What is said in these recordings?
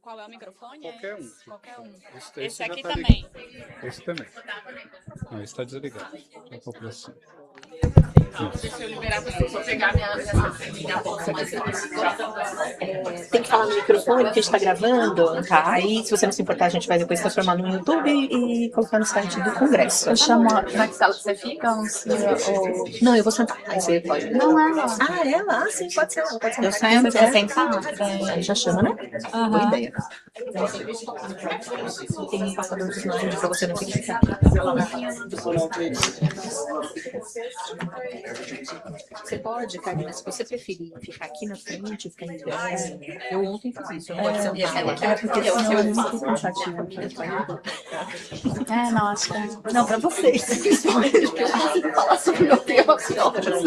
Qual é o microfone? Qualquer um. Qualquer um. Esse aqui tá também. Esse também. Não, esse está desligado. Tá pouco assim. Deixa eu liberar vocês. Vou pegar minha bolsa. Tem que falar no microfone porque a gente está gravando, tá? Aí, se você não se importar, a gente vai depois transformar no YouTube e colocar no site do Congresso. Eu chamo. Na sala que você fica? Ou... Não, eu vou sentar. Aí você pode. Não é lá. Ah, é lá? Ah, sim, pode ser. Pode ser. Eu sento, você sentar? Aí já chama, né? Aham. Boa ideia. Tem um passador de slide pra você não ter que ficar. Você pode, Carina, se você preferir ficar aqui na frente, ficar em pé. Eu ontem fiz isso, eu não pode sentar. Porque senão é muito cansativo. Não, acho que Não, pra vocês, principalmente, porque eu não consigo falar sobre o meu tema aqui horas.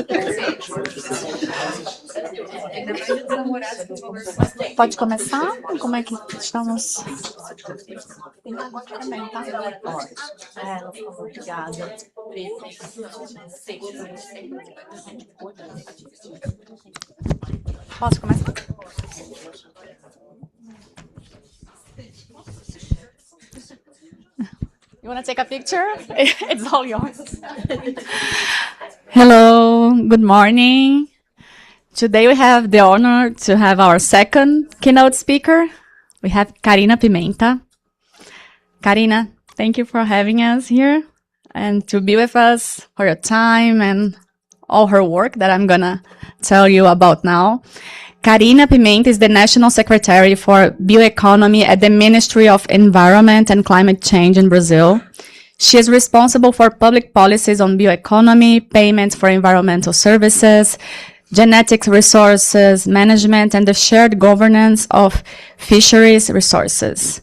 Pode começar? Como é que estamos? Tem água aqui também, tá? Pode. Por favor, obrigada. Posso começar? You want to take a picture? It's all yours. Hello, good morning. Today we have the honor to have our second keynote speaker. We have Carina Pimenta. Carina, thank you for having us here and to be with us, for your time and all her work that I'm gonna tell you about now. Carina Pimenta is the National Secretary for Bioeconomy at the Ministry of Environment and Climate Change in Brazil. She is responsible for public policies on bioeconomy, payments for environmental services, genetic resources management, and the shared governance of fisheries resources.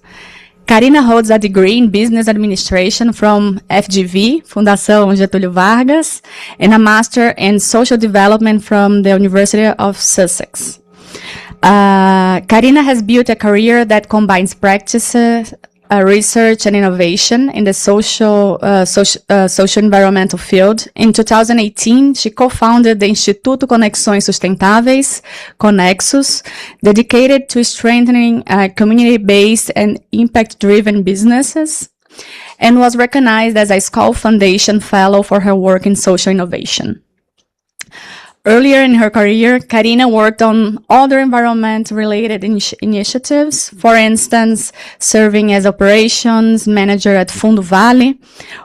Carina holds a degree in Business Administration from FGV, Fundação Getúlio Vargas, and a Master in Social Development from the University of Sussex. Carina has built a career that combines practices, research and innovation in the social environmental field. In 2018, she co-founded the Instituto Conexões Sustentáveis, Conexus, dedicated to strengthening community-based and impact-driven businesses, and was recognized as a Skoll Foundation Fellow for her work in social innovation. Earlier in her career, Carina worked on other environment-related initiatives, for instance, serving as operations manager at Fundo Vale,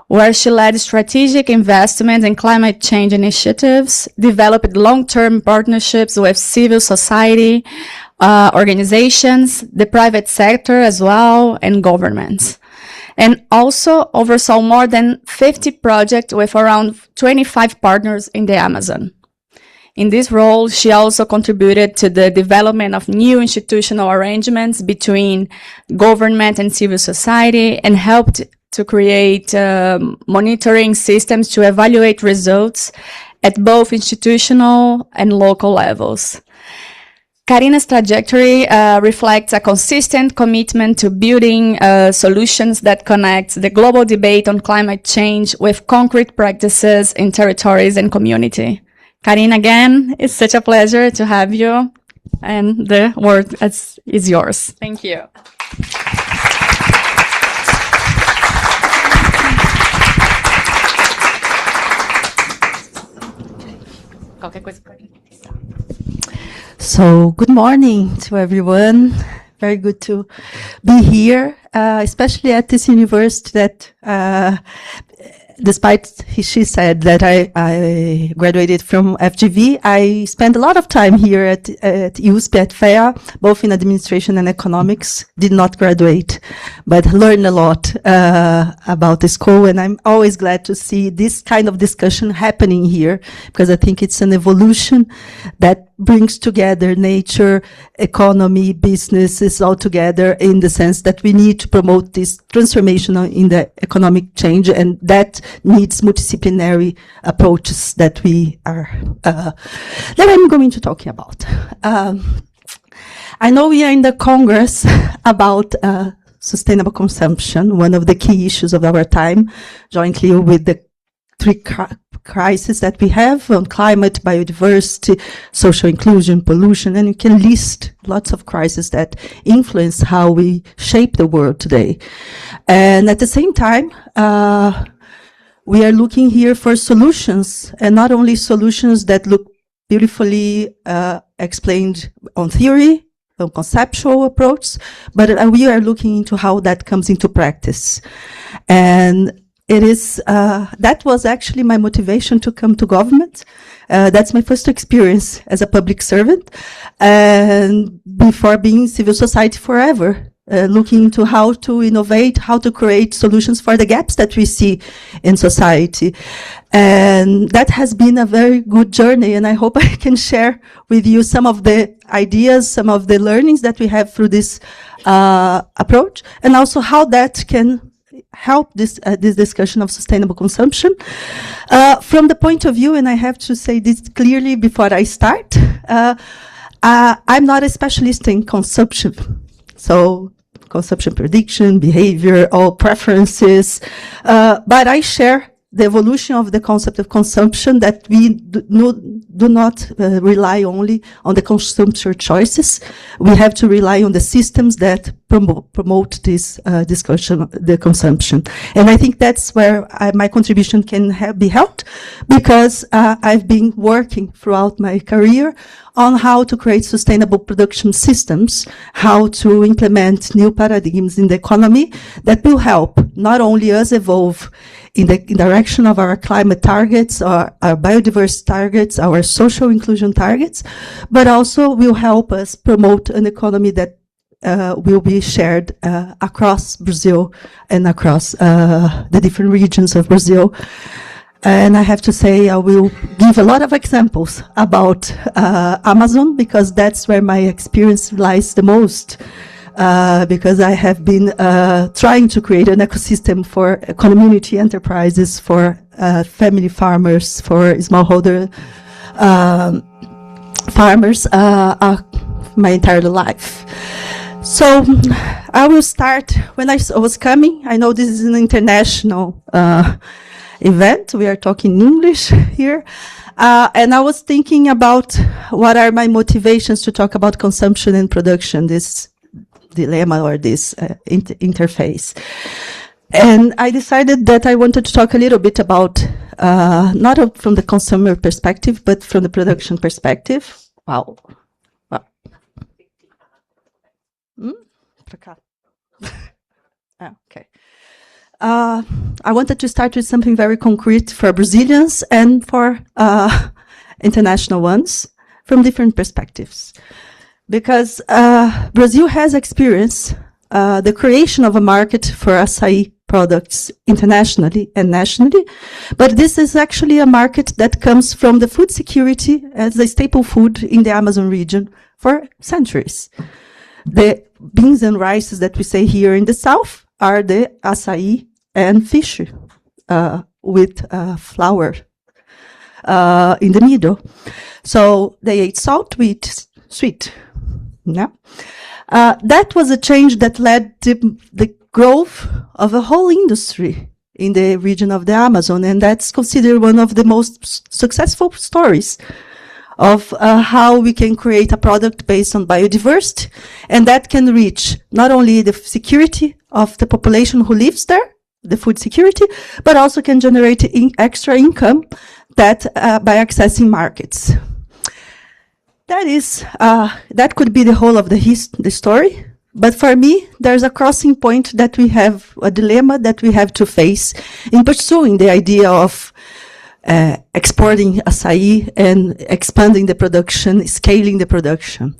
where she led strategic investments in climate change initiatives, developed long-term partnerships with civil society organizations, the private sector as well, and governments. And also oversaw more than 50 projects with around 25 partners in the Amazon. In this role, she also contributed to the development of new institutional arrangements between government and civil society and helped to create monitoring systems to evaluate results at both institutional and local levels. Carina's trajectory reflects a consistent commitment to building solutions that connect the global debate on climate change with concrete practices in territories and community. Carina, again, it's such a pleasure to have you, and the word is yours. Thank you. Qualquer coisa. So, good morning to everyone. Very good to be here, especially at this university that despite she said that I graduated from FGV, I spent a lot of time here at USP at FEA, both in administration and economics. Did not graduate, but learned a lot about the school, and I'm always glad to see this kind of discussion happening here, because I think it's an evolution that brings together nature, economy, businesses all together, in the sense that we need to promote this transformation in the economic change, and that needs multidisciplinary approaches that we are that I'm going to talk about. I know we are in the Congress about sustainable consumption, one of the key issues of our time, jointly with the three crises that we have on climate, biodiversity, social inclusion, pollution, and you can list lots of crises that influence how we shape the world today. And at the same time, we are looking here for solutions, and not only solutions that look beautifully explained on theory, on conceptual approach, but we are looking into how that comes into practice. And it is, that was actually my motivation to come to government. That's my first experience as a public servant, and before being civil society forever. Looking into how to innovate, how to create solutions for the gaps that we see in society. And that has been a very good journey, and I hope I can share with you some of the ideas, some of the learnings that we have through this approach, and also how that can help this discussion of sustainable consumption. From the point of view, and I have to say this clearly before I start, I'm not a specialist in consumption. So consumption prediction, behavior, all preferences, but I share the evolution of the concept of consumption, that we do not rely only on the consumption choices. We have to rely on the systems that promote this discussion, the consumption. And I think that's where my contribution can be helped, because I've been working throughout my career on how to create sustainable production systems, how to implement new paradigms in the economy that will help not only us evolve in the direction of our climate targets, our biodiversity targets, our social inclusion targets, but also will help us promote an economy that will be shared across Brazil and across the different regions of Brazil. And I have to say, I will give a lot of examples about Amazon, because that's where my experience lies the most. Because I have been trying to create an ecosystem for community enterprises, for family farmers, for smallholder farmers my entire life. So I will start when I was coming. I know this is an international event. We are talking English here. And I was thinking about what are my motivations to talk about consumption and production, this dilemma or this interface. And I decided that I wanted to talk a little bit about, not from the consumer perspective, but from the production perspective. Wow. Okay. I wanted to start with something very concrete for Brazilians and for international ones from different perspectives. Because Brazil has experienced the creation of a market for acai products internationally and nationally, but this is actually a market that comes from the food security as a staple food in the Amazon region for centuries. The beans and rices that we say here in the south are the acai and fish with flour in the middle. So they ate salt with sweet. Yeah. That was a change that led to the growth of a whole industry in the region of the Amazon, and that's considered one of the most successful stories of how we can create a product based on biodiversity, and that can reach not only the security of the population who lives there, the food security, but also can generate extra income that by accessing markets. That is, that could be the whole of the story. But for me, there's a crossing point that we have, a dilemma that we have to face in pursuing the idea of exporting acai and expanding the production, scaling the production.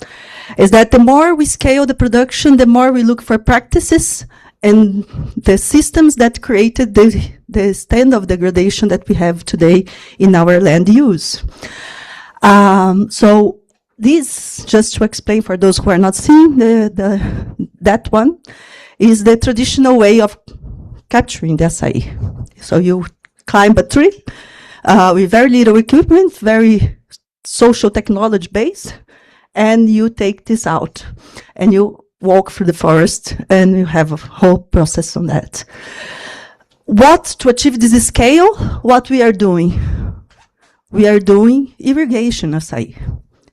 Is that the more we scale the production, the more we look for practices and the systems that created the stand of degradation that we have today in our land use. So this, just to explain for those who are not seeing that one, is the traditional way of capturing the acai. So you climb a tree with very little equipment, very social technology based, and you take this out and you walk through the forest and you have a whole process on that. To achieve this scale, what we are doing? We are doing irrigation açaí,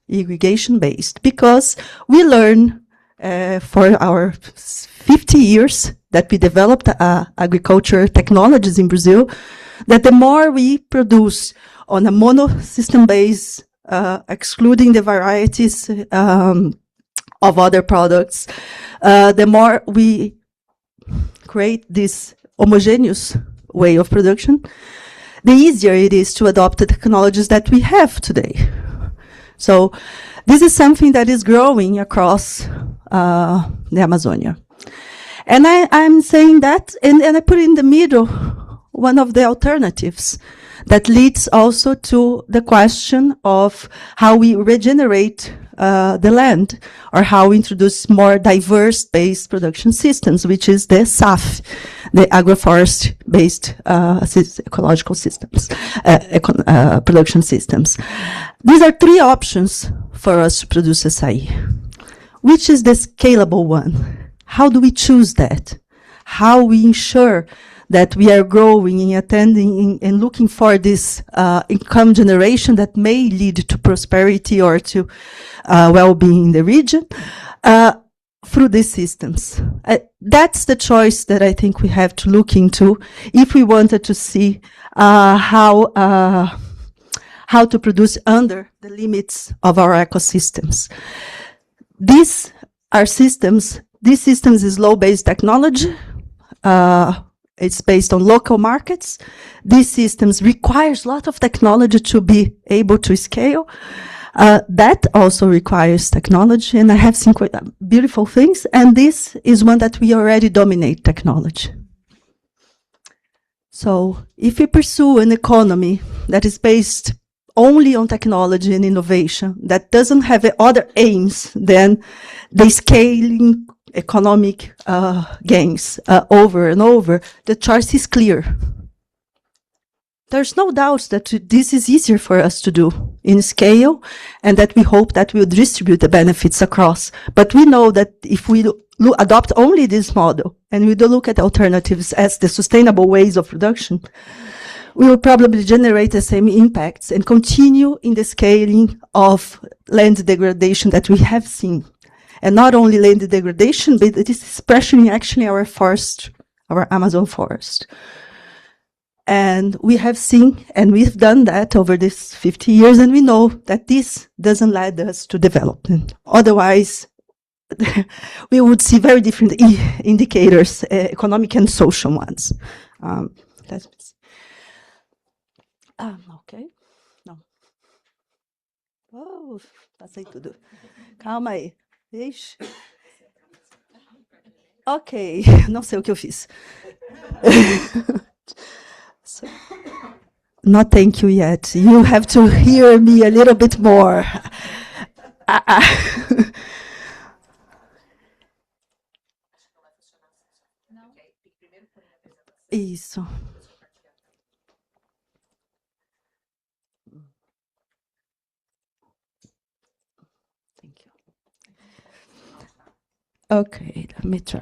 irrigation-based, because we learn for our 50 years that we developed agriculture technologies in Brazil, that the more we produce on a mono-system base, excluding the varieties of other products, the more we create this homogeneous way of production, the easier it is to adopt the technologies that we have today. So this is something that is growing across the Amazonia. And I'm saying that, and I put in the middle one of the alternatives that leads also to the question of how we regenerate the land, or how we introduce more diverse-based production systems, which is the SAF, the agroforest-based ecological systems, production systems. These are three options for us to produce açaí. Which is the scalable one? How do we choose that? How we ensure that we are growing and attending and looking for this income generation that may lead to prosperity or to well-being in the region through these systems. That's the choice that I think we have to look into if we wanted to see how to produce under the limits of our ecosystems. These are systems. These systems is low-based technology. It's based on local markets. These systems requires a lot of technology to be able to scale. That also requires technology, and I have seen quite beautiful things, and this is one that we already dominate technology. So if we pursue an economy that is based only on technology and innovation, that doesn't have other aims than the scaling economic gains over and over, the choice is clear. There's no doubt that this is easier for us to do in scale, and that we hope that we'll distribute the benefits across. But we know that if we adopt only this model, and we don't look at alternatives as the sustainable ways of production, we will probably generate the same impacts and continue in the scaling of land degradation that we have seen. And not only land degradation, but it is pressuring actually our forest, our Amazon forest. And we have seen, and we've done that over these 50 years, and we know that this doesn't lead us to development. Otherwise, we would see very different indicators, economic and social ones. Let me see. Ok. Não. Oh, passei tudo. Calma aí. Ixi. Ok, não sei o que eu fiz. So, not thank you yet. You have to hear me a little bit more. Isso. Thank you. Okay, let me try.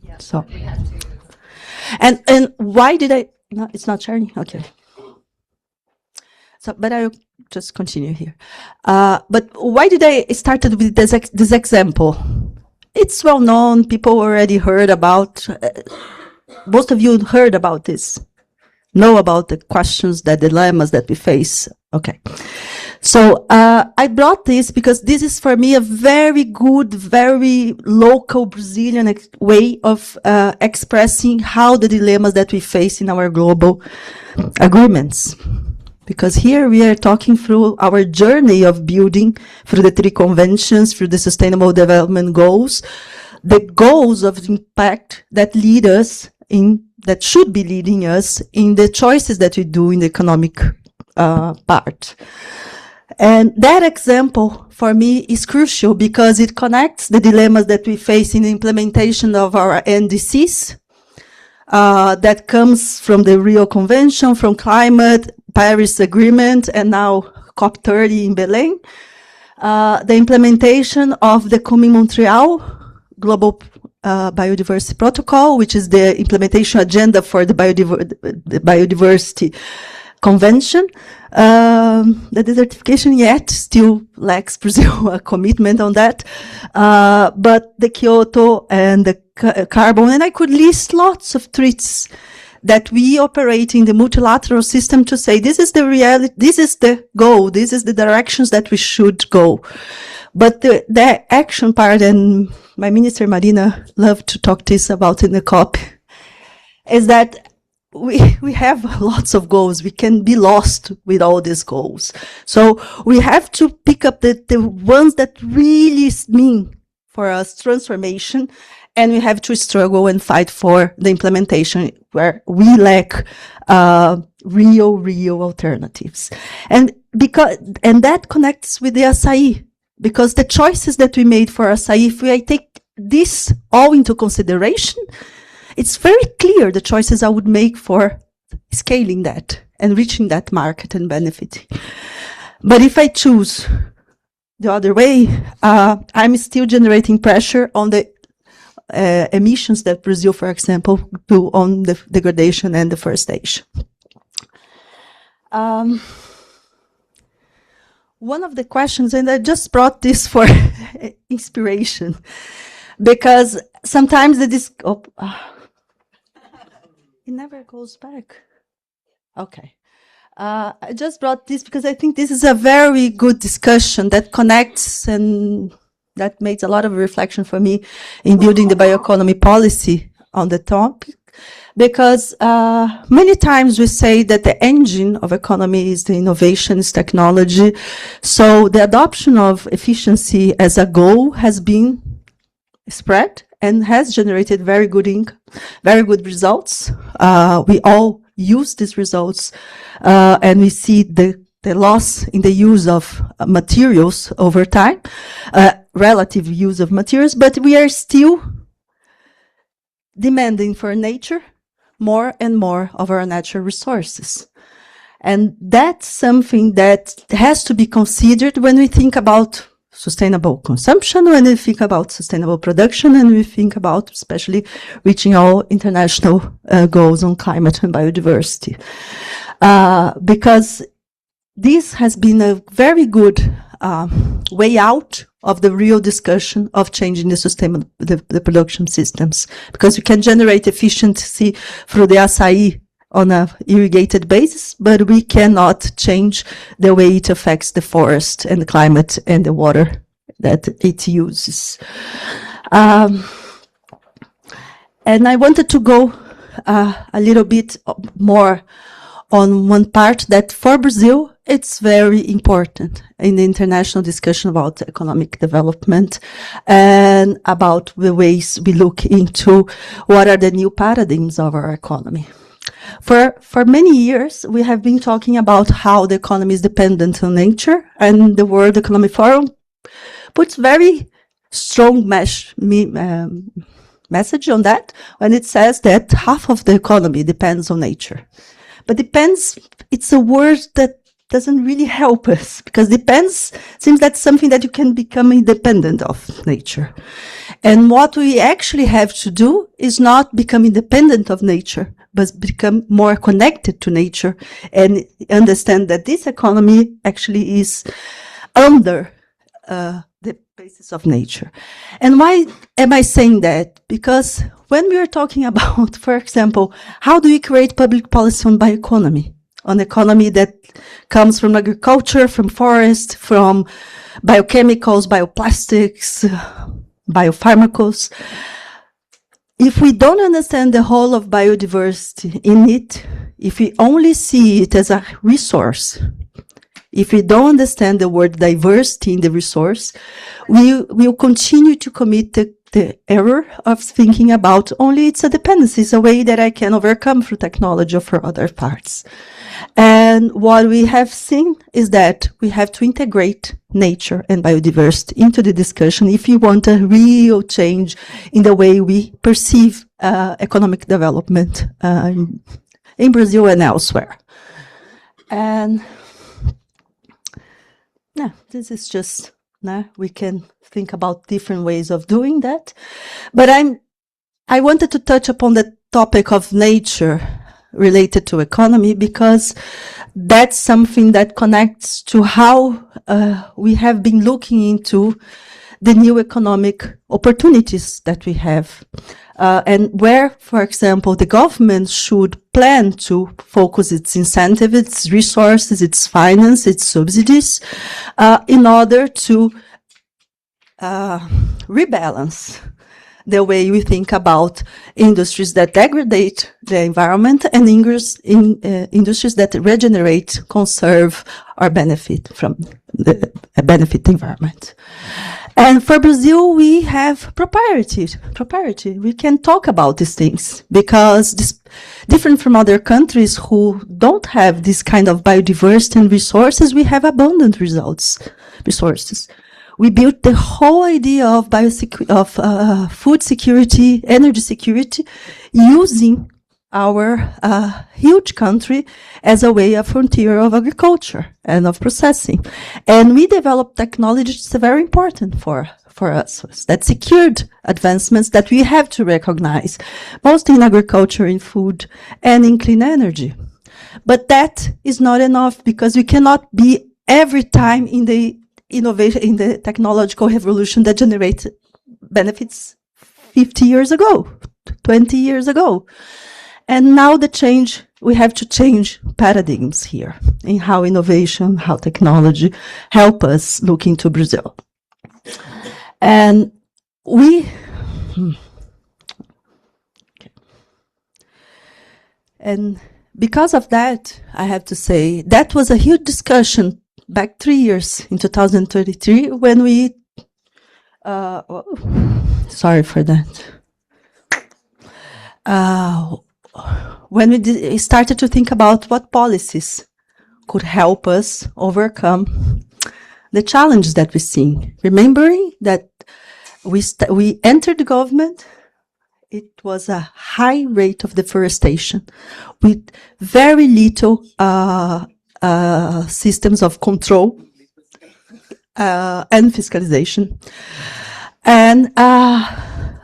Yeah, So, we have to. and why did I? No, it's not sharing. Okay. So, but I'll just continue here. But why did I started with this example? It's well known. People already heard about. Most of you heard about this. Know about the questions, the dilemmas that we face. Okay. So I brought this because this is for me a very good, very local Brazilian way of expressing how the dilemmas that we face in our global agreements. Because here we are talking through our journey of building through the three conventions, through the Sustainable Development Goals, the goals of impact that lead us in, that should be leading us in the choices that we do in the economic part. And that example, for me, is crucial because it connects the dilemmas that we face in the implementation of our NDCs, that comes from the Rio Convention, from climate, Paris Agreement, and now COP30 in Belém. The implementation of the Kunming-Montreal Global Biodiversity Protocol, which is the implementation agenda for the Biodiversity Convention. The desertification yet still lacks Brazil a commitment on that. But the Kyoto and the carbon, and I could list lots of treaties that we operate in the multilateral system to say this is the reality, this is the goal, this is the directions that we should go. But the action part, and my minister Marina loved to talk this about in the COP, is that we have lots of goals. We can be lost with all these goals. So we have to pick up the ones that really mean for us transformation, and we have to struggle and fight for the implementation where we lack real alternatives. And that connects with the açaí, because the choices that we made for açaí, if we take this all into consideration, it's very clear the choices I would make for scaling that and reaching that market and benefiting. But if I choose the other way, I'm still generating pressure on the emissions that Brazil, for example, do on the degradation and deforestation. One of the questions, and I just brought this for inspiration, because sometimes it never goes back. Okay. I just brought this because I think this is a very good discussion that connects, and that makes a lot of reflection for me in building the bioeconomy policy on the topic. Because many times we say that the engine of economy is the innovation, is technology. So the adoption of efficiency as a goal has been spread and has generated very good results. We all use these results, and we see the loss in the use of materials over time, relative use of materials, but we are still demanding for nature more and more of our natural resources. And that's something that has to be considered when we think about sustainable consumption, when we think about sustainable production, and we think about especially reaching all international goals on climate and biodiversity. Because this has been a very good way out of the real discussion of changing the production systems, because we can generate efficiency through the açaí on a irrigated basis, but we cannot change the way it affects the forest and the climate and the water that it uses. And I wanted to go a little bit more on one part that for Brazil, it's very important in the international discussion about economic development and about the ways we look into what are the new paradigms of our economy. For many years, we have been talking about how the economy is dependent on nature, and the World Economic Forum puts very strong message on that when it says that half of the economy depends on nature. But depends, it's a word that doesn't really help us, because depends seems that's something that you can become independent of nature. And what we actually have to do is not become independent of nature, but become more connected to nature and understand that this economy actually is under the basis of nature. And why am I saying that? Because when we are talking about, for example, how do we create public policy on bioeconomy, on economy that comes from agriculture, from forest, from biochemicals, bioplastics, biopharmaceuticals, if we don't understand the whole of biodiversity in it, if we only see it as a resource, if we don't understand the word diversity in the resource, we will continue to commit the error of thinking about only it's a dependency, it's a way that I can overcome through technology or for other parts. And what we have seen is that we have to integrate nature and biodiversity into the discussion if you want a real change in the way we perceive economic development in Brazil and elsewhere. And this is just, we can think about different ways of doing that. But I'm I wanted to touch upon the topic of nature related to economy because that's something that connects to how we have been looking into the new economic opportunities that we have. And where, for example, the government should plan to focus its incentive, its resources, its finance, its subsidies, in order to rebalance the way we think about industries that degrade the environment and industries that regenerate, conserve, or benefit from the environment. And for Brazil, we have propriety. We can talk about these things because different from other countries who don't have this kind of biodiversity and resources, we have abundant resources. We built the whole idea of food security, energy security, using our huge country as a way of frontier of agriculture and of processing. And we developed technology that's very important for us, that secured advancements that we have to recognize, both in agriculture, in food, and in clean energy. But that is not enough because we cannot be every time in the innovation, in the technological revolution that generated benefits 50 years ago, 20 years ago. And now we have to change paradigms here in how innovation, how technology help us look into Brazil. And and because of that, I have to say, that was a huge discussion back 3 years in 2033 when we, sorry for that. When we started to think about what policies could help us overcome the challenges that we see. Remembering that we entered the government, it was a high rate of deforestation with very little systems of control and fiscalization. And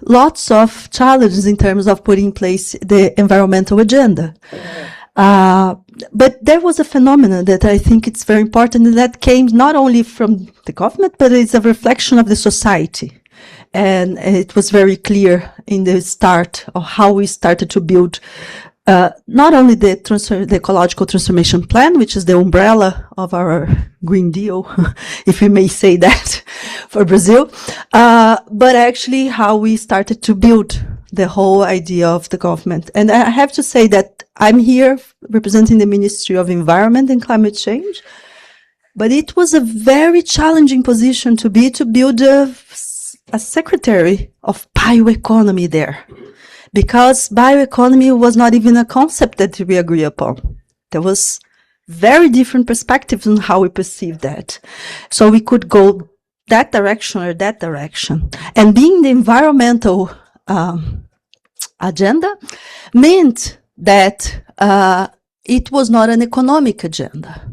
lots of challenges in terms of putting in place the environmental agenda. But there was a phenomenon that I think it's very important, and that came not only from the government, but it's a reflection of the society. And it was very clear in the start of how we started to build not only the ecological transformation plan, which is the umbrella of our Green Deal, if we may say that, for Brazil, but actually how we started to build the whole idea of the government. And I have to say that I'm here representing the Ministry of Environment and Climate Change, but it was a very challenging position to build a secretary of bioeconomy there. Because bioeconomy was not even a concept that we agree upon. There was very different perspectives on how we perceive that. So we could go that direction or that direction. And being the environmental agenda meant that it was not an economic agenda.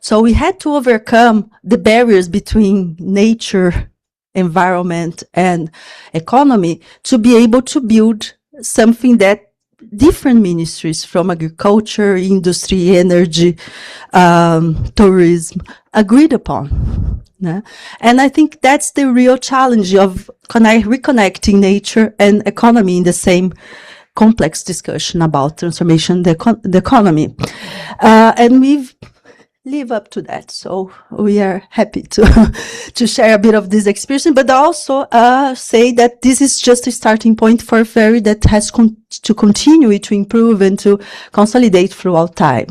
So we had to overcome the barriers between nature, environment, and economy to be able to build something that different ministries from agriculture, industry, energy, tourism agreed upon. Yeah? And I think that's the real challenge of reconnecting nature and economy in the same complex discussion about transformation the economy. And we've live up to that. So we are happy to share a bit of this experience, but also say that this is just a starting point for a ferry that has to continue to improve and to consolidate throughout time.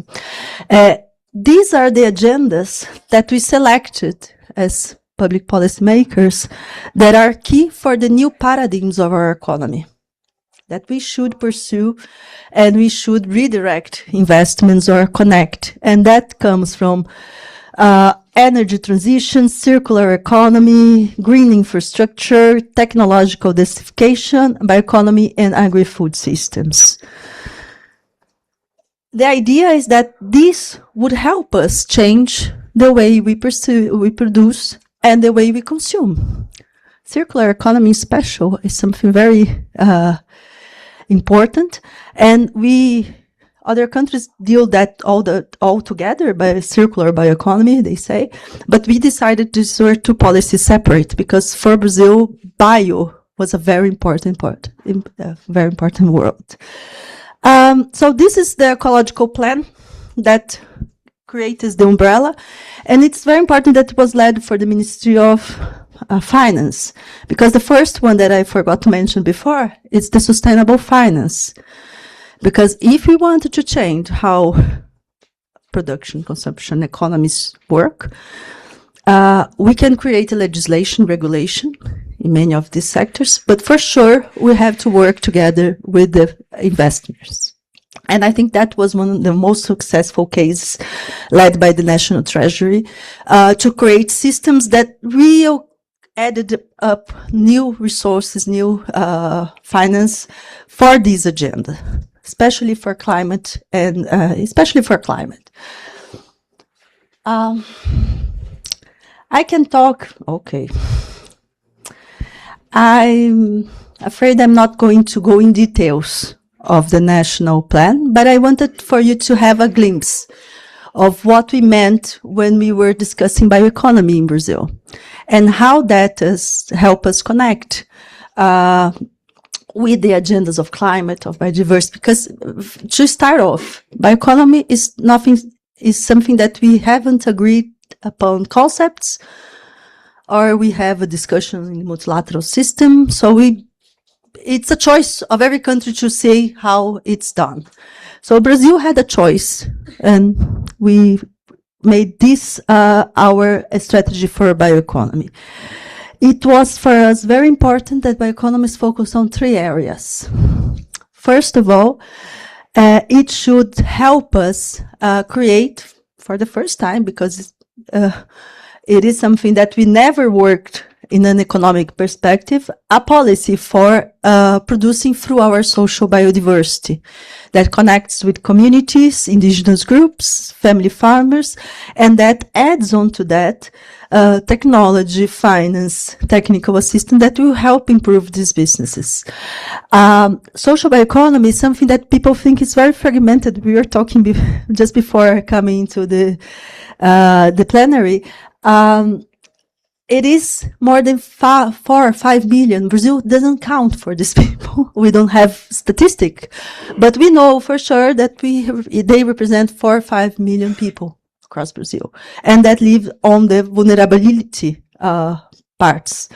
These are the agendas that we selected as public policy makers that are key for the new paradigms of our economy, that we should pursue and we should redirect investments or connect. And that comes from energy transition, circular economy, green infrastructure, technological desertification, bioeconomy, and agri-food systems. The idea is that this would help us change the way we produce and the way we consume. circular economy special is something very important, and other countries deal that all together by circular bioeconomy, they say, but we decided these were two policies separate because for Brazil, bio was a very important part, very important word. So this is the ecological plan that creates the umbrella, and it's very important that it was led for the Ministry of Finance, because the first one that I forgot to mention before is the sustainable finance. Because if we wanted to change how production, consumption, economies work, we can create a legislation, regulation in many of these sectors, but for sure we have to work together with the investors. And I think that was one of the most successful cases led by the National Treasury to create systems that really added up new resources, new finance for this agenda, especially for climate and especially for climate. I can talk, okay. I'm afraid I'm not going to go in details of the national plan, but I wanted for you to have a glimpse of what we meant when we were discussing bioeconomy in Brazil and how that has helped us connect with the agendas of climate, of biodiversity, because to start off, bioeconomy is something that we haven't agreed upon concepts, or we have a discussion in the multilateral system. So it's a choice of every country to say how it's done. So Brazil had a choice, and we made this our strategy for bioeconomy. It was for us very important that bioeconomies focus on three areas. First of all, it should help us create, for the first time, because it is something that we never worked in an economic perspective, a policy for producing through our social biodiversity that connects with communities, indigenous groups, family farmers, and that adds on to that technology, finance, technical assistance that will help improve these businesses. Social bioeconomy is something that people think is very fragmented. We were talking just before coming to the plenary. It is more than 4 or 5 million. Brazil doesn't count for these people. We don't have statistic, but we know for sure that they represent 4 or 5 million people across Brazil, and that live on the vulnerability parts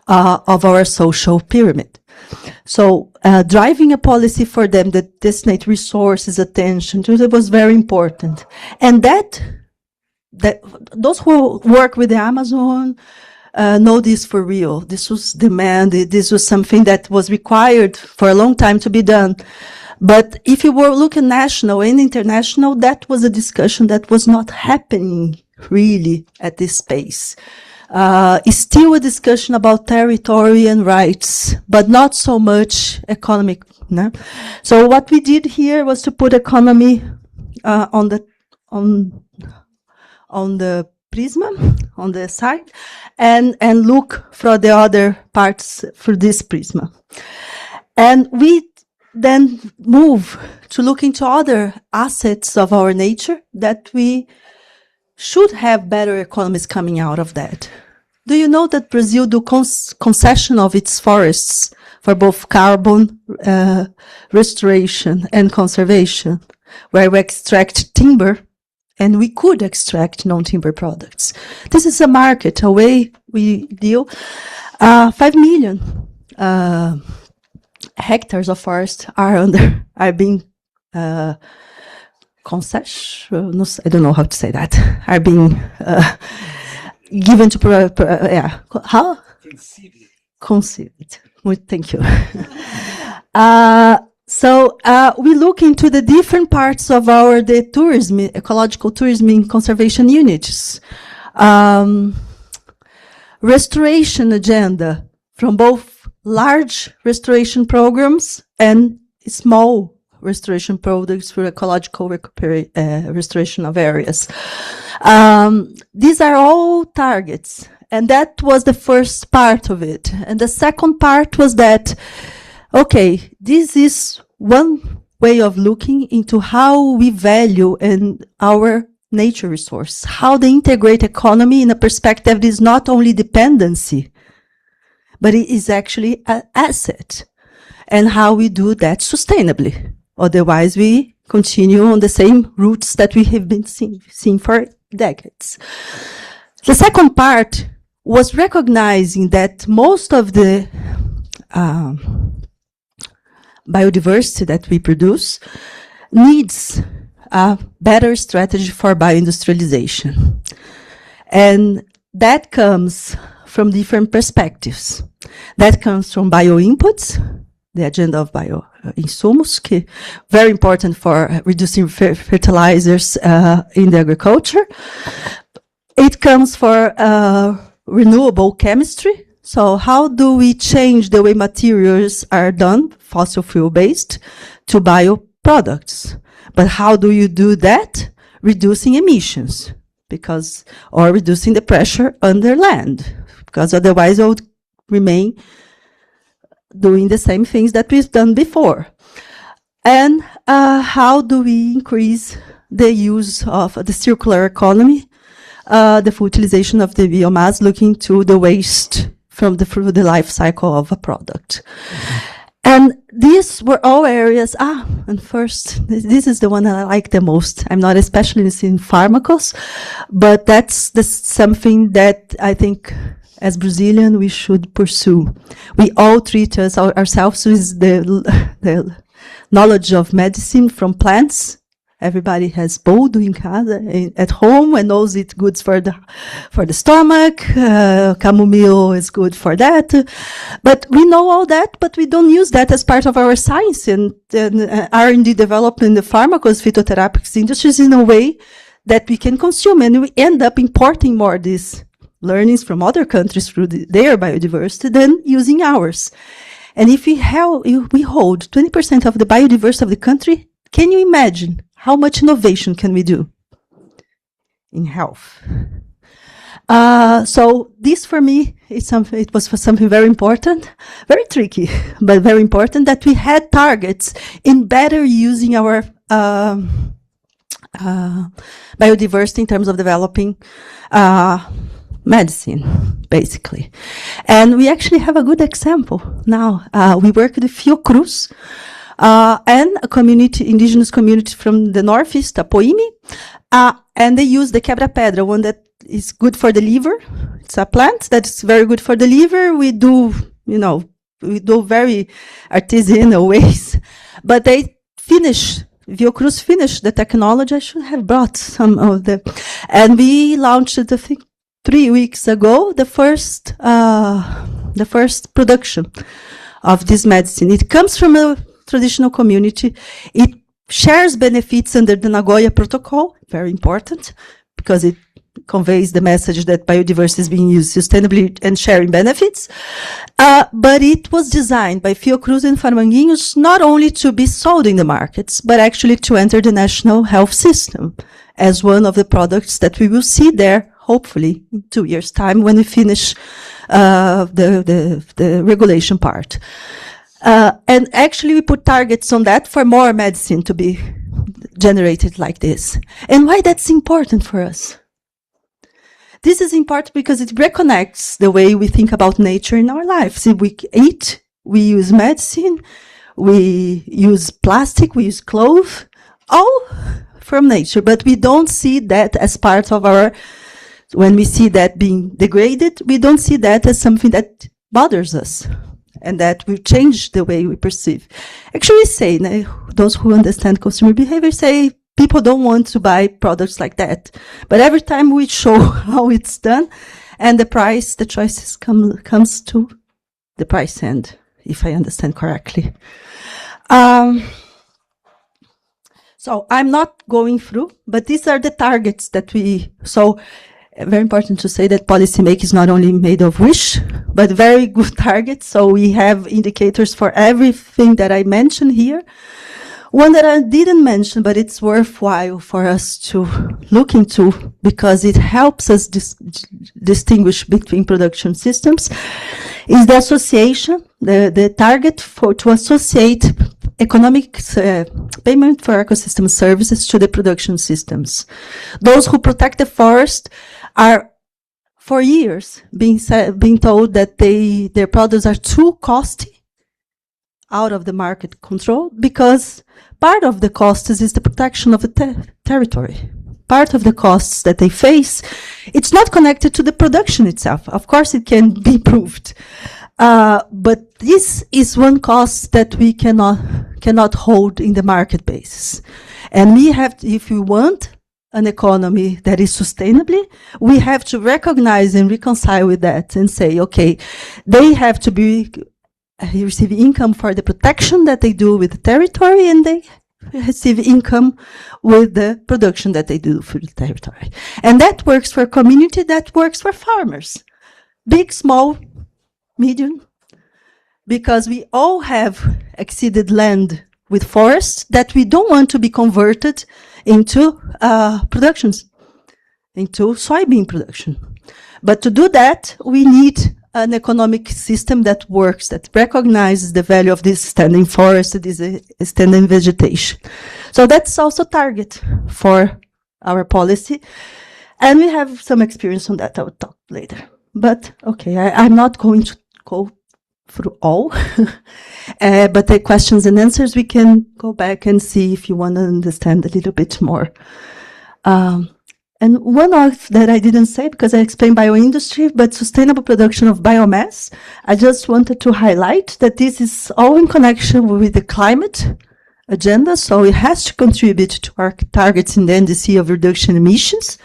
of our social pyramid. So driving a policy for them that destinate resources, attention to it was very important, and that those who work with the Amazon know this for real. This was demanded. This was something that was required for a long time to be done. But if you were looking national and international, that was a discussion that was not happening really at this space. It's still a discussion about territory and rights, but not so much economic. No? So what we did here was to put economy on the prisma, on the side, and look for the other parts for this prisma. And we then move to look into other assets of our nature that we should have better economies coming out of that. Do you know that Brazil do concession of its forests for both carbon restoration and conservation, where we extract timber, and we could extract non-timber products. This is a market, a way we deal. 5 million hectares of forest are being concession. I don't know how to say that. Are being given to how conceded. Thank you. So we look into the different parts of the tourism, ecological tourism in conservation units. Restoration agenda from both large restoration programs and small restoration projects for ecological restoration of areas. These are all targets, And that was the first part of it. And the second part was that, okay, this is one way of looking into how we value and our nature resource, how they integrate economy in a perspective that is not only dependency, but it is actually an asset, and how we do that sustainably. Otherwise, we continue on the same routes that we have been seeing for decades. The second part was recognizing that most of the biodiversity that we produce needs a better strategy for bioindustrialization. And that comes from different perspectives. That comes from bioinputs, the agenda of bioinsumos, very important for reducing fertilizers in the agriculture. It comes for renewable chemistry. So how do we change the way materials are done, fossil fuel based, to bioproducts? But how do you do that? Reducing emissions, or reducing the pressure under land, because otherwise it would remain doing the same things that we've done before. And how do we increase the use of the circular economy, the full utilization of the biomass, looking to the waste through the life cycle of a product. And these were all areas, and first, this is the one that I like the most. I'm not a specialist in pharmacos, but that's something that I think as Brazilian we should pursue. We all treat ourselves with the knowledge of medicine from plants. Everybody has boldo in casa, at home, and knows it's good for the stomach. Chamomile is good for that. But we know all that, but we don't use that as part of our science and R&D development in the pharmacos, phytotherapeutics industries in a way that we can consume. And we end up importing more these learnings from other countries through their biodiversity than using ours. And if we hold 20% of the biodiversity of the country, can you imagine how much innovation can we do in health? So this for me it was something very important, very tricky, but very important, that we had targets in better using our biodiversity in terms of developing medicine, basically. And we actually have a good example now. We work with Fiocruz, and a indigenous community from the northeast, Apoimi, and they use the quebra-pedra, one that is good for the liver. It's a plant that's very good for the liver. We do very artisanal ways, but Fiocruz finished the technology. I should have brought some of them, and we launched it, I think, 3 weeks ago, the first production of this medicine. It comes from a traditional community. It shares benefits under the Nagoya Protocol, very important, because it conveys the message that biodiversity is being used sustainably and sharing benefits. But it was designed by Fiocruz and Farmanguinhos not only to be sold in the markets, but actually to enter the national health system as one of the products that we will see there, hopefully, in 2 years' time when we finish the regulation part. And actually we put targets on that for more medicine to be generated like this. And why that's important for us? This is important because it reconnects the way we think about nature in our lives. If we eat, we use medicine, we use plastic, we use clothes, all from nature, but we don't see that as part of when we see that being degraded, we don't see that as something that bothers us and that will change the way we perceive. Actually, those who understand consumer behavior say people don't want to buy products like that. But every time we show how it's done, and the choices comes to the price end, if I understand correctly. So I'm not going through, but these are the targets that very important to say that policymaking is not only made of wish, but very good targets. So we have indicators for everything that I mentioned here. One that I didn't mention, but it's worthwhile for us to look into because it helps us distinguish between production systems, is the association, the target to associate economic payment for ecosystem services to the production systems. Those who protect the forest are, for years, being told that their products are too costly, out of the market control, because part of the cost is the protection of the territory. Part of the costs that they face, it's not connected to the production itself. Of course, it can be improved. But this is one cost that we cannot hold in the market basis. And we have to, if we want an economy that is sustainably, we have to recognize and reconcile with that and say, okay, they have to be receive income for the protection that they do with the territory, and they receive income with the production that they do for the territory. And that works for community, that works for farmers. Big, small, medium, because we all have exceeded land with forests that we don't want to be converted into productions, into soybean production. But to do that, we need an economic system that works, that recognizes the value of this standing forest, this standing vegetation. So that's also target for our policy. And we have some experience on that. I will talk later. But, okay, I'm not going to go through all. But the questions and answers, we can go back and see if you want to understand a little bit more. And one of that I didn't say because I explained bioindustry, but sustainable production of biomass. I just wanted to highlight that this is all in connection with the climate agenda, so it has to contribute to our targets in the NDC of reduction emissions.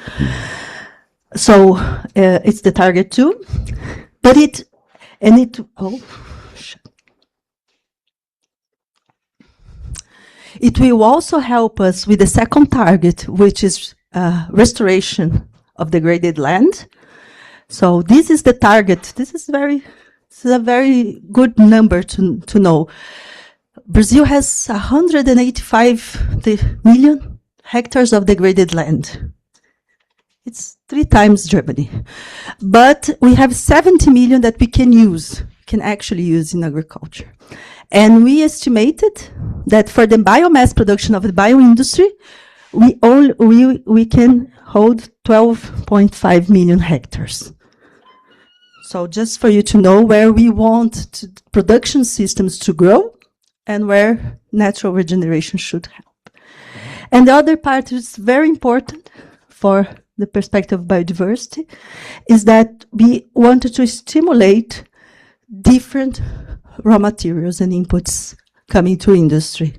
So it's the target too, but it will also help us with the second target, which is restoration of degraded land. So this is the target. This is a very good number to know. Brazil has 185 million hectares of degraded land. It's 3 times Germany. But we have 70 million that we can actually use in agriculture. And we estimated that for the biomass production of the bioindustry, we can hold 12.5 million hectares. So just for you to know where we want production systems to grow and where natural regeneration should help. And the other part is very important for the perspective of biodiversity, is that we wanted to stimulate different raw materials and inputs coming to industry.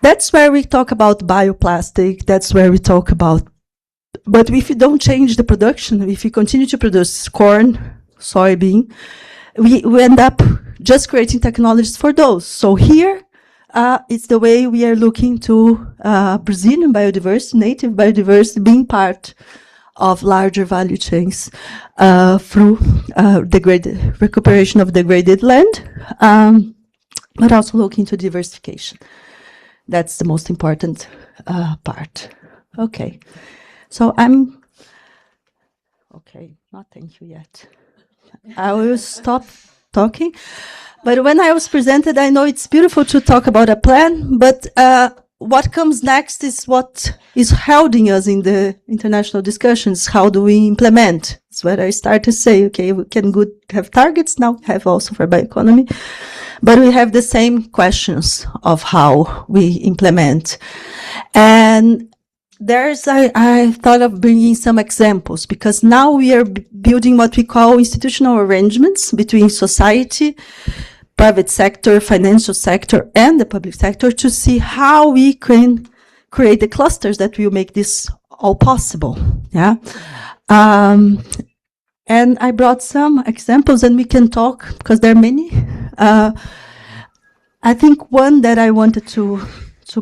That's where we talk about bioplastic, that's where we talk about, but if you don't change the production, if you continue to produce corn, soybean, we end up just creating technologies for those. So here, it's the way we are looking to Brazilian biodiversity, native biodiversity, being part of larger value chains through recuperation of degraded land, but also looking to diversification. That's the most important part. Okay, so not thank you yet. I will stop talking. But when I was presented, I know it's beautiful to talk about a plan, but what comes next is what is holding us in the international discussions. How do we implement? It's where I start to say, okay, we can have targets now, have also for bioeconomy, but we have the same questions of how we implement. And I thought of bringing some examples, because now we are building what we call institutional arrangements between society, private sector, financial sector, and the public sector to see how we can create the clusters that will make this all possible. Yeah. And I brought some examples and we can talk because there are many. I think one that I wanted to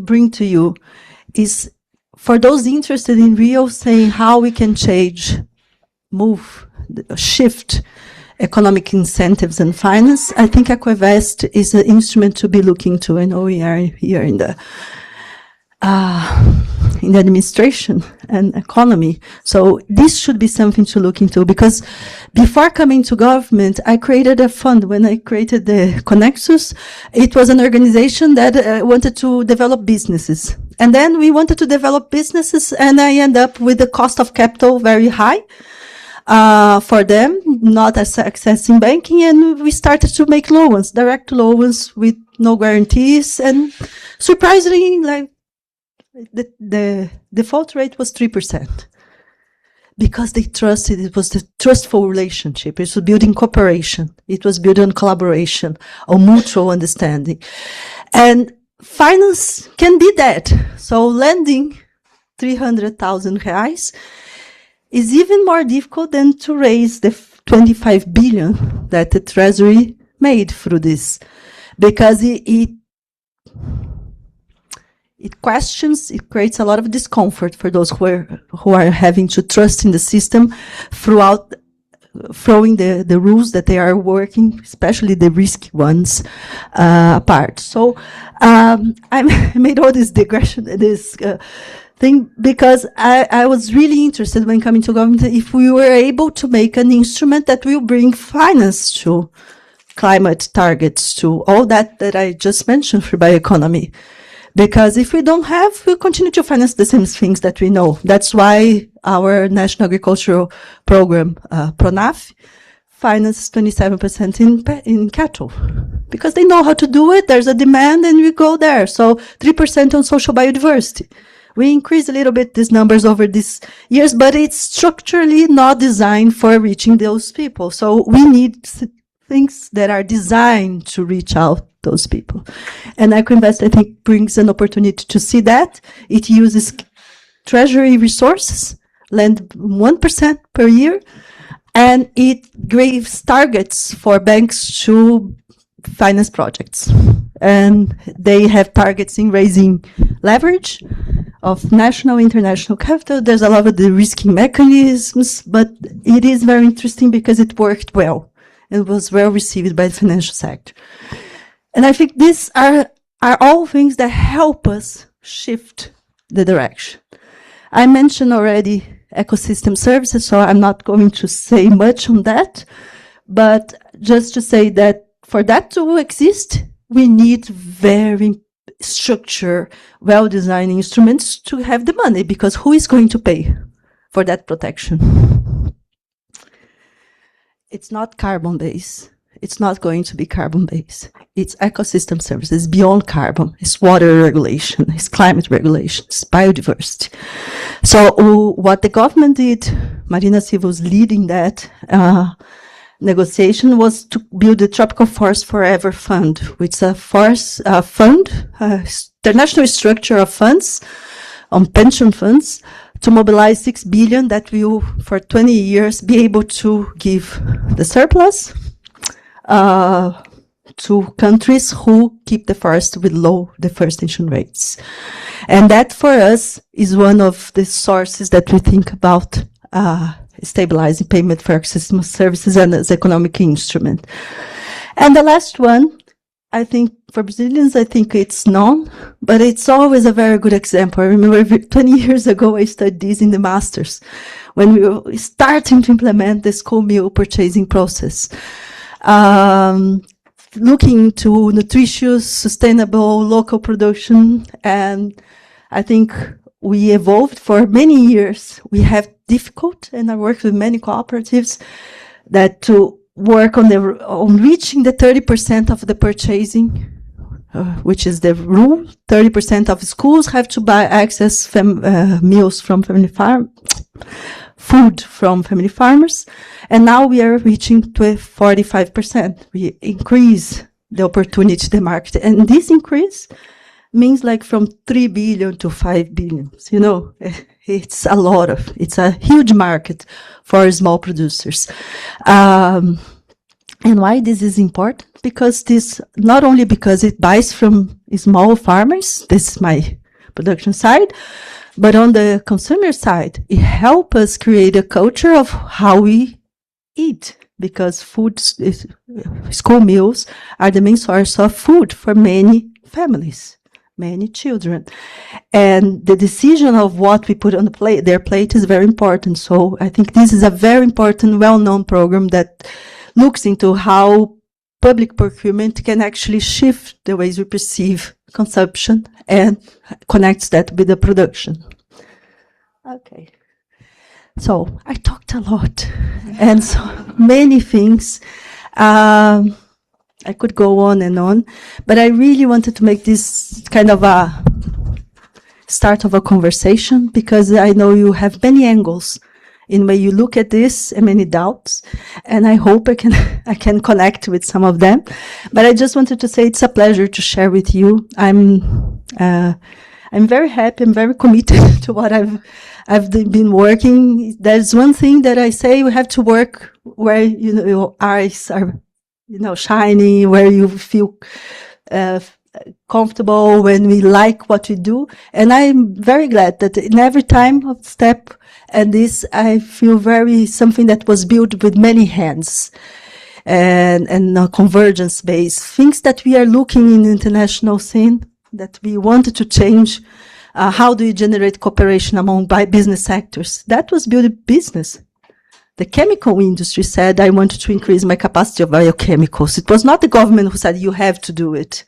bring to you is for those interested in real saying how we can change, move, shift, economic incentives and finance, I think Equivest is an instrument to be looking to. I know we are here in the administration and economy. So this should be something to look into, because before coming to government, I created a fund. When I created the Connexus, it was an organization that wanted to develop businesses. And then we wanted to develop businesses, and I end up with the cost of capital very high for them, not as accessing banking, and we started to make loans, direct loans with no guarantees, and surprisingly, like, the default rate was 3%, because they trusted. It was the trustful relationship. It was building cooperation. It was built on collaboration, on mutual understanding. And finance can be that. So lending 300,000 reais is even more difficult than to raise the 25 billion that the Treasury made through this, because it questions, it creates a lot of discomfort for those who are having to trust in the system throughout throwing the rules that they are working, especially the risky ones, apart. So I made all this digression, this thing, because I was really interested when coming to government if we were able to make an instrument that will bring finance to climate targets, to all that I just mentioned for bioeconomy. Because if we don't have, we'll continue to finance the same things that we know. That's why our National Agricultural Program, PRONAF, finances 27% in cattle. Because they know how to do it, there's a demand, and we go there. So 3% on social biodiversity. We increase a little bit these numbers over these years, but it's structurally not designed for reaching those people. So we need things that are designed to reach out those people. And Equinvest, I think, brings an opportunity to see that. It uses treasury resources, lend 1% per year, and it gives targets for banks to finance projects. And they have targets in raising leverage of national, international capital. There's a lot of the risking mechanisms, but it is very interesting because it worked well and was well received by the financial sector. And I think these are all things that help us shift the direction. I mentioned already ecosystem services, so I'm not going to say much on that, but just to say that for that to exist, we need very structured, well-designed instruments to have the money, because who is going to pay for that protection? It's not carbon-based. It's not going to be carbon-based. It's ecosystem services, beyond carbon. It's water regulation, it's climate regulation, it's biodiversity. So what the government did, Marina Silva was leading that negotiation, was to build the Tropical Forest Forever Fund, which is a forest fund, international structure of funds, on pension funds, to mobilize 6 billion that will, for 20 years, be able to give the surplus to countries who keep the forest with low deforestation rates. And that, for us, is one of the sources that we think about stabilizing payment for accessible services and as economic instrument. And the last one, I think, for Brazilians, I think it's known, but it's always a very good example. I remember 20 years ago, I studied this in the masters, when we were starting to implement the school meal purchasing process. Looking to nutritious, sustainable, local production, and I think we evolved for many years. We have difficult, and I work with many cooperatives that to work on reaching the 30% of the purchasing, which is the rule. 30% of schools have to buy access meals from family food from family farmers, and now we are reaching to 45%. We increase the opportunity to the market, and this increase means like from 3 billion to 5 billion. You know, it's a huge market for small producers. And why this is important? Because this, not only because it buys from small farmers, this is my production side, but on the consumer side, it helps us create a culture of how we eat, because school meals are the main source of food for many families, many children. And the decision of what we put on their plate is very important. So I think this is a very important, well-known program that looks into how public procurement can actually shift the ways we perceive consumption and connects that with the production. Okay. So I talked a lot and so many things. I could go on, but I really wanted to make this kind of a start of a conversation because I know you have many angles in way you look at this and many doubts, and I hope I can connect with some of them. But I just wanted to say it's a pleasure to share with you. I'm very happy. I'm very committed to what I've been working. There's one thing that I say: you have to work where your eyes are, shining, where you feel comfortable, when we like what we do. And I'm very glad that in every time of step and this, I feel something that was built with many hands and a convergence base, things that we are looking in the international scene that we wanted to change. How do you generate cooperation among business sectors? That was built in business. The chemical industry said, I wanted to increase my capacity of biochemicals. It was not the government who said, you have to do it.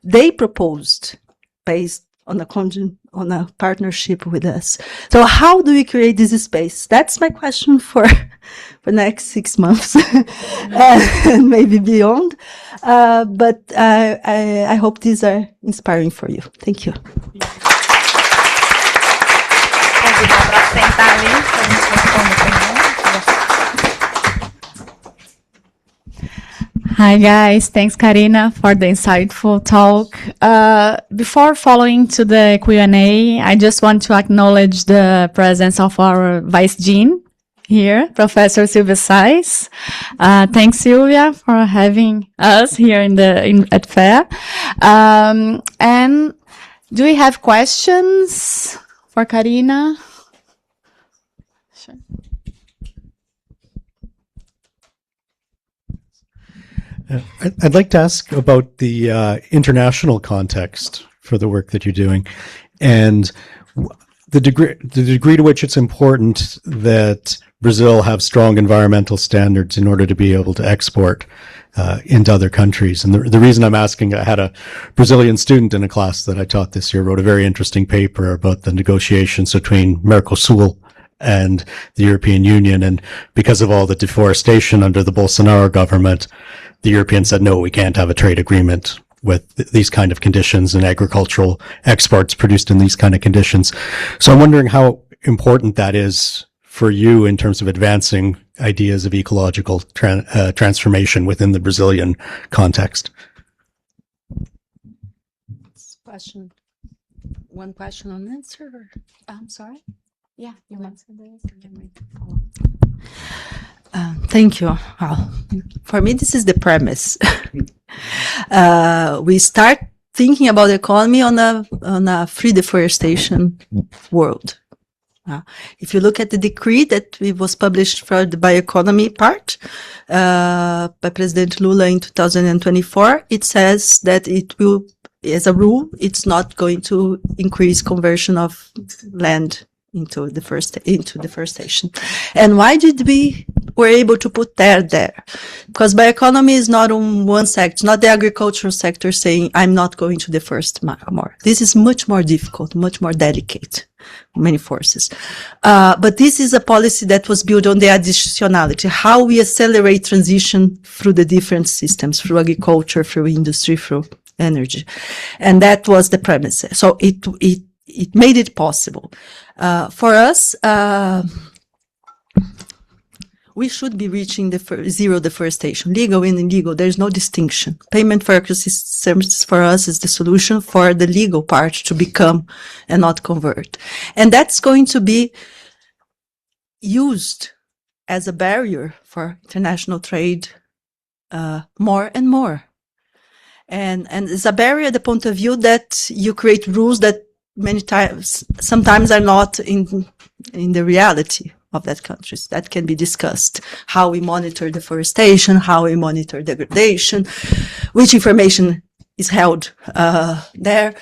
They proposed based on a partnership with us. So how do we create this space? That's my question for the next 6 months and maybe beyond. But I hope these are inspiring for you. Thank you. Hi guys, thanks Carina for the insightful talk. Before following to the Q&A, I just want to acknowledge the presence of our Vice Dean here, Professor Silvia Sais. Thanks Silvia for having us here at FAIR. And do we have questions for Carina? Sure. I'd like to ask about the international context for the work that you're doing, and the degree to which it's important that Brazil have strong environmental standards in order to be able to export into other countries. And the reason I'm asking, I had a Brazilian student in a class that I taught this year wrote a very interesting paper about the negotiations between Mercosul and the European Union, and because of all the deforestation under the Bolsonaro government, the Europeans said, no, we can't have a trade agreement with these kind of conditions and agricultural exports produced in these kind of conditions. So I'm wondering how important that is for you in terms of advancing ideas of ecological transformation within the Brazilian context. Question. One question on answer? I'm sorry. Yeah, you answer this. Thank you. Well, for me, this is the premise. We start thinking about the economy on a free deforestation world. If you look at the decree that was published for the bioeconomy part by President Lula in 2024, it says that it will, as a rule, it's not going to increase conversion of land into deforestation. And why did we were able to put that there? Because bioeconomy is not on one sector, not the agricultural sector saying, I'm not going to deforest more. This is much more difficult, much more delicate, many forces. But this is a policy that was built on the additionality, how we accelerate transition through the different systems, through agriculture, through industry, through energy. And that was the premise. So it made it possible. For us, we should be reaching the zero deforestation, legal and illegal. There's no distinction. Payment for ecosystems for us is the solution for the legal part to become and not convert. And that's going to be used as a barrier for international trade more and more. And it's a barrier at the point of view that you create rules that sometimes are not in the reality. of that country. That can be discussed. How we monitor deforestation, how we monitor degradation, which information is held there.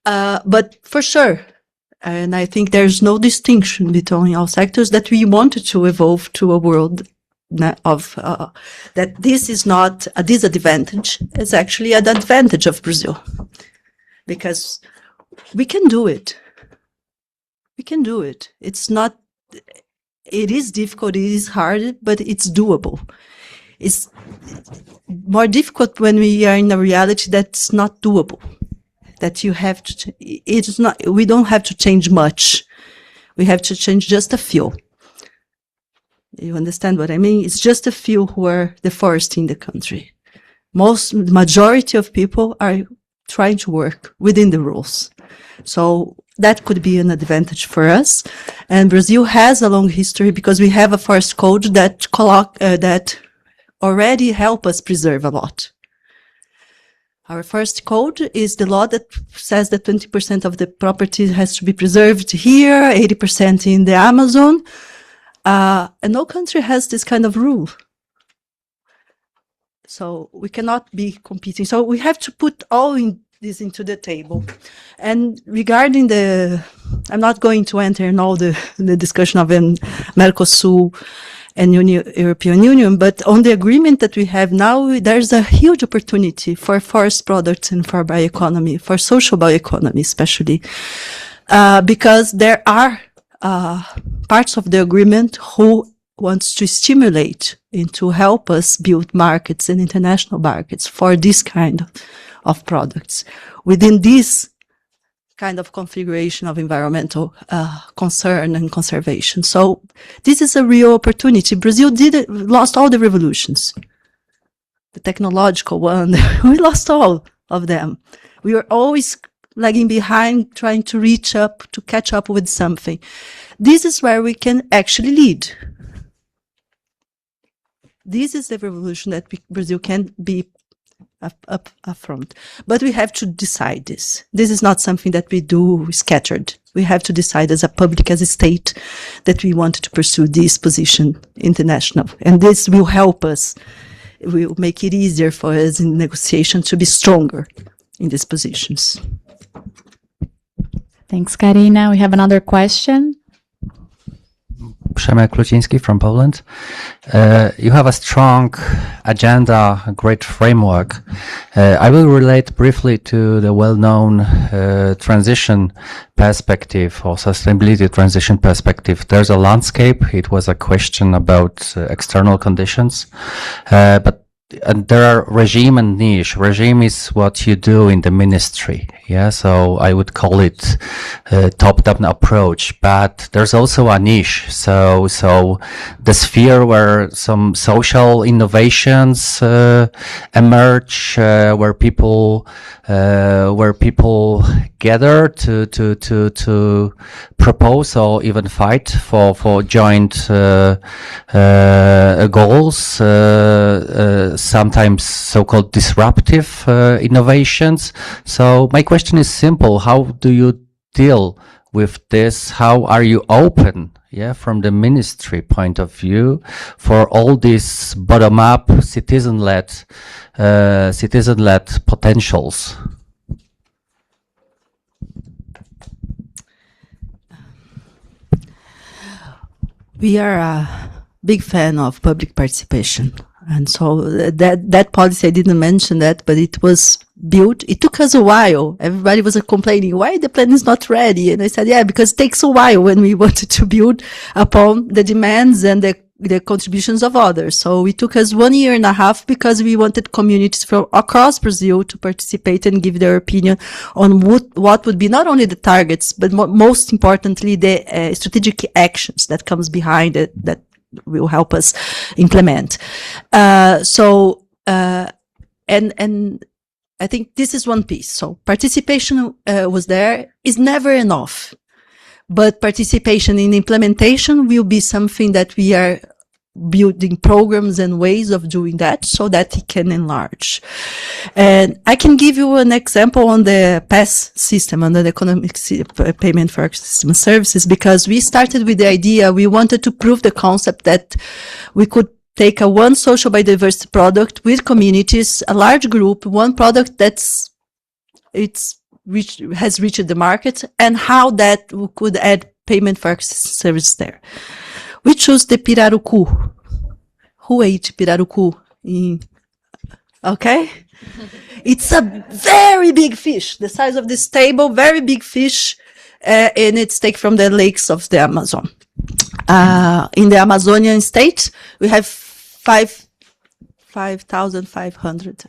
But for sure, and I think there's no distinction between all sectors, that we wanted to evolve to a world of that this is not a disadvantage, it's actually an advantage of Brazil. Because we can do it. We can do it. It's not, it is difficult, it is hard, but it's doable. It's more difficult when we are in a reality that's not doable. That you have to, it's not, we don't have to change much. We have to change just a few. You understand what I mean? It's just a few who are deforesting the country. Majority of people are trying to work within the rules. So that could be an advantage for us. And Brazil has a long history because we have a forest code that already help us preserve a lot. Our forest code is the law that says that 20% of the property has to be preserved here, 80% in the Amazon. And no country has this kind of rule. So we cannot be competing. So we have to put all this into the table. And regarding I'm not going to enter in all the discussion of Mercosur and European Union, but on the agreement that we have now, there's a huge opportunity for forest products and for bioeconomy, for social bioeconomy especially, because there are parts of the agreement who wants to stimulate and to help us build markets and international markets for this kind of products within this kind of configuration of environmental concern and conservation. So this is a real opportunity. Brazil lost all the revolutions, the technological one. We lost all of them. We were always lagging behind, trying to reach up, to catch up with something. This is where we can actually lead. This is the revolution that Brazil can be up front. But we have to decide this. This is not something that we do scattered. We have to decide as a public, as a state, that we want to pursue this position international. And this will help us. It will make it easier for us in negotiation to be stronger in these positions. Thanks, Carina. We have another question. Przemek Kluciński from Poland. You have a strong agenda, a great framework. I will relate briefly to the well-known transition perspective or sustainability transition perspective. There's a landscape. It was a question about external conditions, but there are regime and niche. Regime is what you do in the ministry. Yeah. So I would call it a top-down approach, but there's also a niche. So the sphere where some social innovations, emerge, where people gather to propose or even fight for joint, goals, sometimes so-called disruptive innovations. So my question is simple. How do you deal with this? How are you open, from the ministry point of view, for all these bottom-up citizen-led potentials? We are a big fan of public participation. And so that policy, I didn't mention that, but it was built. It took us a while. Everybody was complaining, why the plan is not ready? And I said, because it takes a while when we wanted to build upon the demands and the contributions of others. So it took us 1.5 years because we wanted communities from across Brazil to participate and give their opinion on what would be not only the targets, but most importantly, the strategic actions that comes behind it that will help us implement. And I think this is one piece. So participation was there, is never enough, but participation in implementation will be something that we are building programs and ways of doing that so that it can enlarge. And I can give you an example on the PASS system, on the economic payment for system services, because we started with the idea, we wanted to prove the concept that we could take a one social biodiversity product with communities, a large group, one product has reached the market, and how that we could add payment for service there. We chose the pirarucu. Who ate pirarucu? Okay? It's a very big fish, the size of this table, very big fish, and it's taken from the lakes of the Amazon. In the Amazonian state, we have 5,500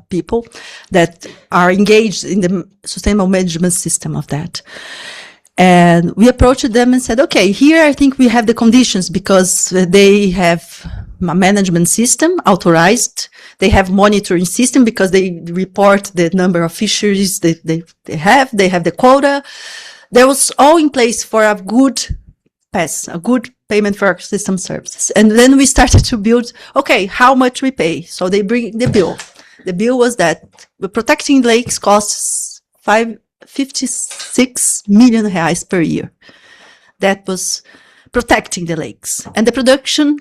people that are engaged in the sustainable management system of that. And we approached them and said, okay, here I think we have the conditions because they have a management system authorized. They have monitoring system because they report the number of fisheries they have the quota. There was all in place for a good PASS, a good payment for system services. And then we started to build, okay, how much we pay. So they bring the bill. The bill was that protecting lakes costs 56 million reais per year. That was protecting the lakes. And the production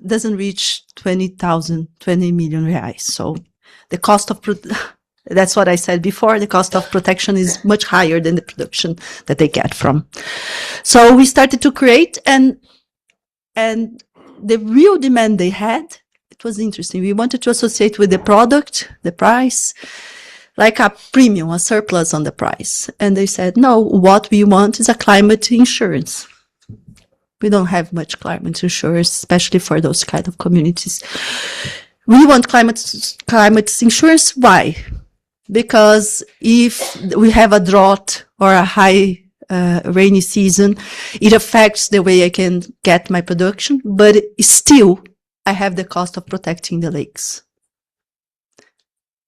doesn't reach 20 million reais. So the cost of, that's what I said before, the cost of protection is much higher than the production that they get from. So we started to create, and the real demand they had, it was interesting. We wanted to associate with the product, the price, like a premium, a surplus on the price. And they said, no, what we want is a climate insurance. We don't have much climate insurance, especially for those kind of communities. We want climate insurance. Why? Because if we have a drought or a high rainy season, it affects the way I can get my production, but still I have the cost of protecting the lakes.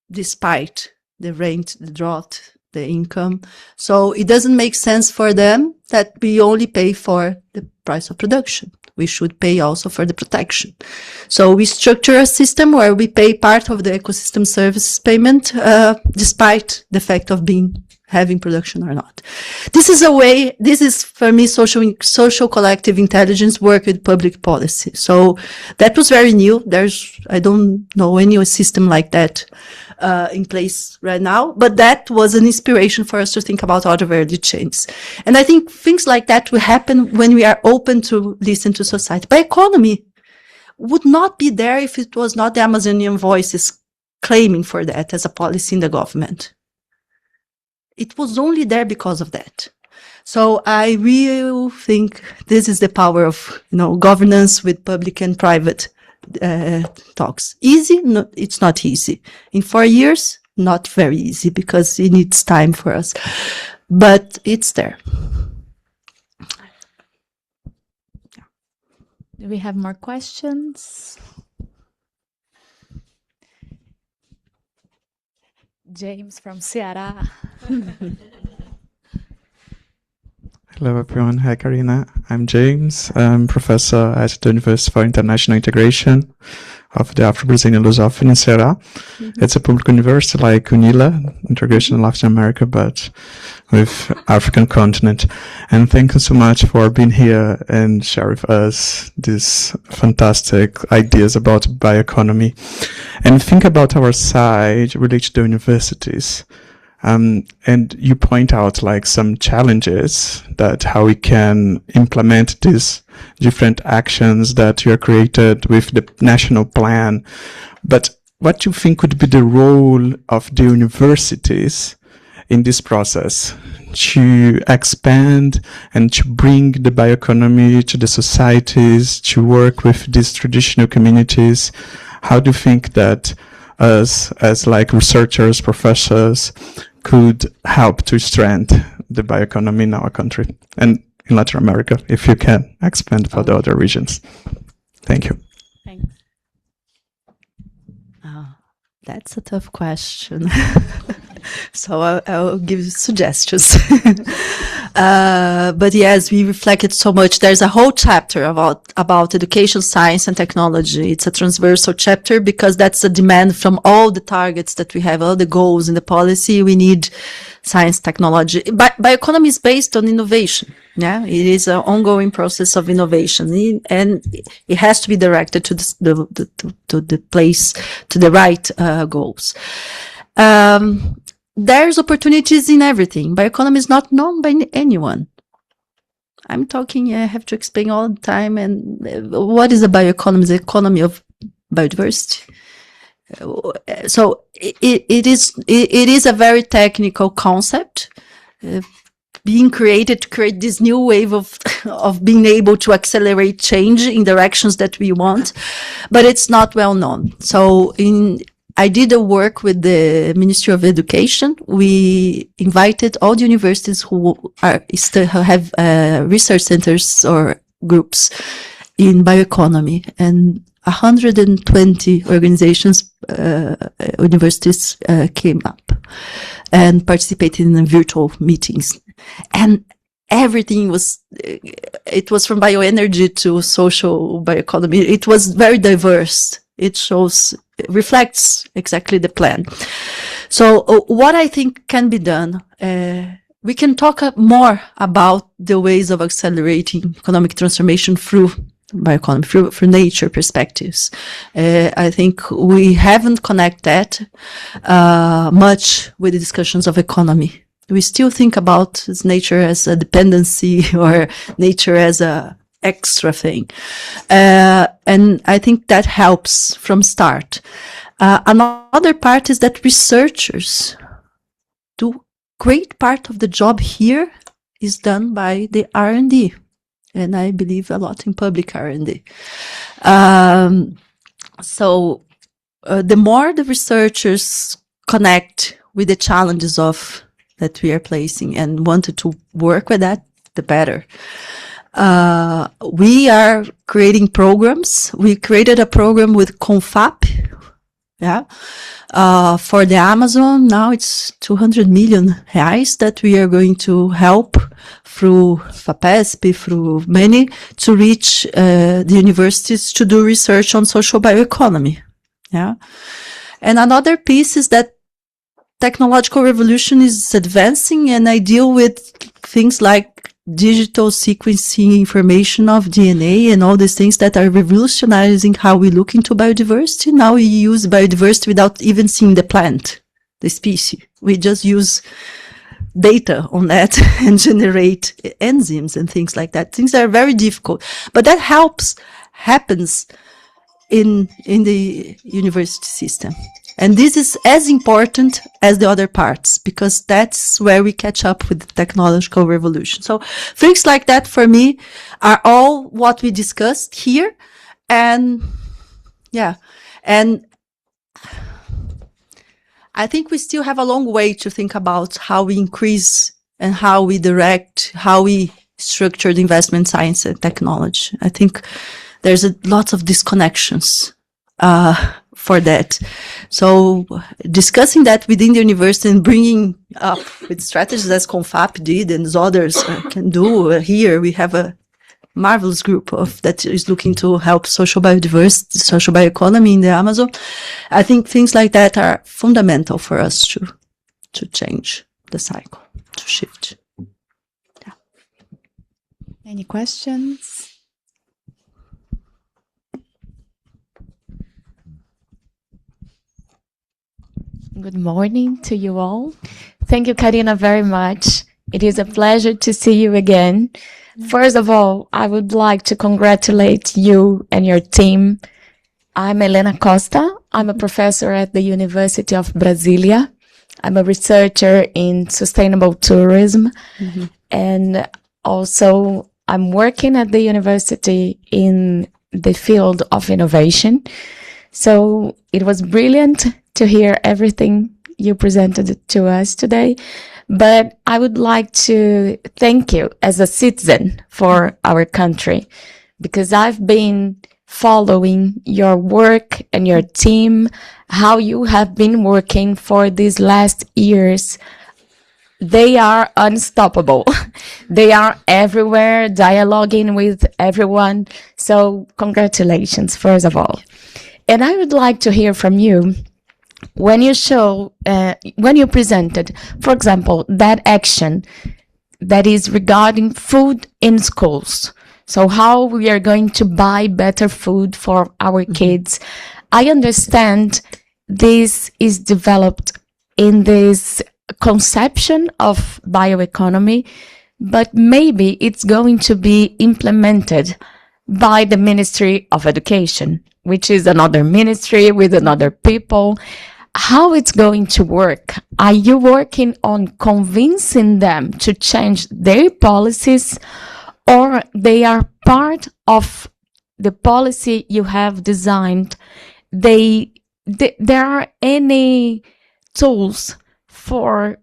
Despite the rain, the drought, the income. So it doesn't make sense for them that we only pay for the price of production. We should pay also for the protection. So we structure a system where we pay part of the ecosystem services payment, despite the fact of having production or not. This is a way, this is for me social collective intelligence work with public policy. So that was very new. I don't know any system like that in place right now, but that was an inspiration for us to think about other value chains. And I think things like that will happen when we are open to listen to society. But economy would not be there if it was not the Amazonian voices claiming for that as a policy in the government. It was only there because of that. So I really think this is the power of, governance with public and private talks. Easy? No, it's not easy. In 4 years, not very easy because it needs time for us. But it's there. Do we have more questions? James from Ceará. Hello everyone. Hi Carina. I'm James. I'm professor at the University for International Integration of the Afro-Brazilian Lusophone in Ceará. It's a public university like UNILA, Integration in Latin America, but with African continent. And thank you so much for being here and share with us these fantastic ideas about bioeconomy. And think about our side related to universities. And you point out like some challenges that how we can implement these different actions that you are created with the national plan. But what do you think would be the role of the universities in this process to expand and to bring the bioeconomy to the societies, to work with these traditional communities? How do you think that us as like researchers, professors could help to strengthen the bioeconomy in our country and in Latin America, if you can expand for the other regions? Thank you. Thanks. That's a tough question. So I'll give you suggestions. But yes, we reflected so much. There's a whole chapter about education, science, and technology. It's a transversal chapter because that's a demand from all the targets that we have, all the goals in the policy. We need science, technology. Bioeconomy is based on innovation. Yeah, it is an ongoing process of innovation, and it has to be directed to the place, to the right goals. There's opportunities in everything. Bioeconomy is not known by anyone. I'm talking, I have to explain all the time. And what is a bioeconomy? The economy of biodiversity. So it is a very technical concept being created to create this new wave of being able to accelerate change in directions that we want, but it's not well known. So I did a work with the Ministry of Education. We invited all the universities who have research centers or groups in bioeconomy, and 120 organizations, universities came up and participated in the virtual meetings. And everything it was from bioenergy to social bioeconomy. It was very diverse. It reflects exactly the plan. So what I think can be done, we can talk more about the ways of accelerating economic transformation through bioeconomy, through nature perspectives. I think we haven't connected that much with the discussions of economy. We still think about nature as a dependency or nature as a extra thing. And I think that helps from start. Another part is that researchers do great part of the job here is done by the R&D. And I believe a lot in public R&D. So the more the researchers connect with the challenges that we are placing and wanted to work with that, the better. We are creating programs. We created a program with CONFAP, for the Amazon. Now it's 200 million reais that we are going to help through FAPESP, through many, to reach the universities to do research on social bioeconomy. Yeah. And another piece is that technological revolution is advancing, and I deal with things like digital sequencing information of DNA and all these things that are revolutionizing how we look into biodiversity. Now we use biodiversity without even seeing the plant, the species. We just use data on that and generate enzymes and things like that. Things are very difficult, but that happens in the university system. And this is as important as the other parts, because that's where we catch up with the technological revolution. So things like that for me are all what we discussed here. And I think we still have a long way to think about how we increase and how we direct, how we structure the investment science and technology. I think there's lots of disconnections for that. So discussing that within the university and bringing up with strategies as CONFAP did and others can do. Here we have a marvelous group that is looking to help social biodiversity, social bioeconomy in the Amazon. I think things like that are fundamental for us to change the cycle, to shift. Yeah. Any questions? Good morning to you all. Thank you, Carina, very much. It is a pleasure to see you again. First of all, I would like to congratulate you and your team. I'm Helena Costa. I'm a professor at the University of Brasilia. I'm a researcher in sustainable tourism. Mm-hmm. And also I'm working at the university in the field of innovation. So it was brilliant to hear everything you presented to us today. But I would like to thank you as a citizen for our country, because I've been following your work and your team, how you have been working for these last years. They are unstoppable. They are everywhere, dialoguing with everyone. So congratulations, first of all. And I would like to hear from you when you presented, for example, that action that is regarding food in schools. So how we are going to buy better food for our kids. I understand this is developed in this conception of bioeconomy, but maybe it's going to be implemented by the Ministry of Education, which is another ministry with another people. How it's going to work? Are you working on convincing them to change their policies, or they are part of the policy you have designed? There are any tools for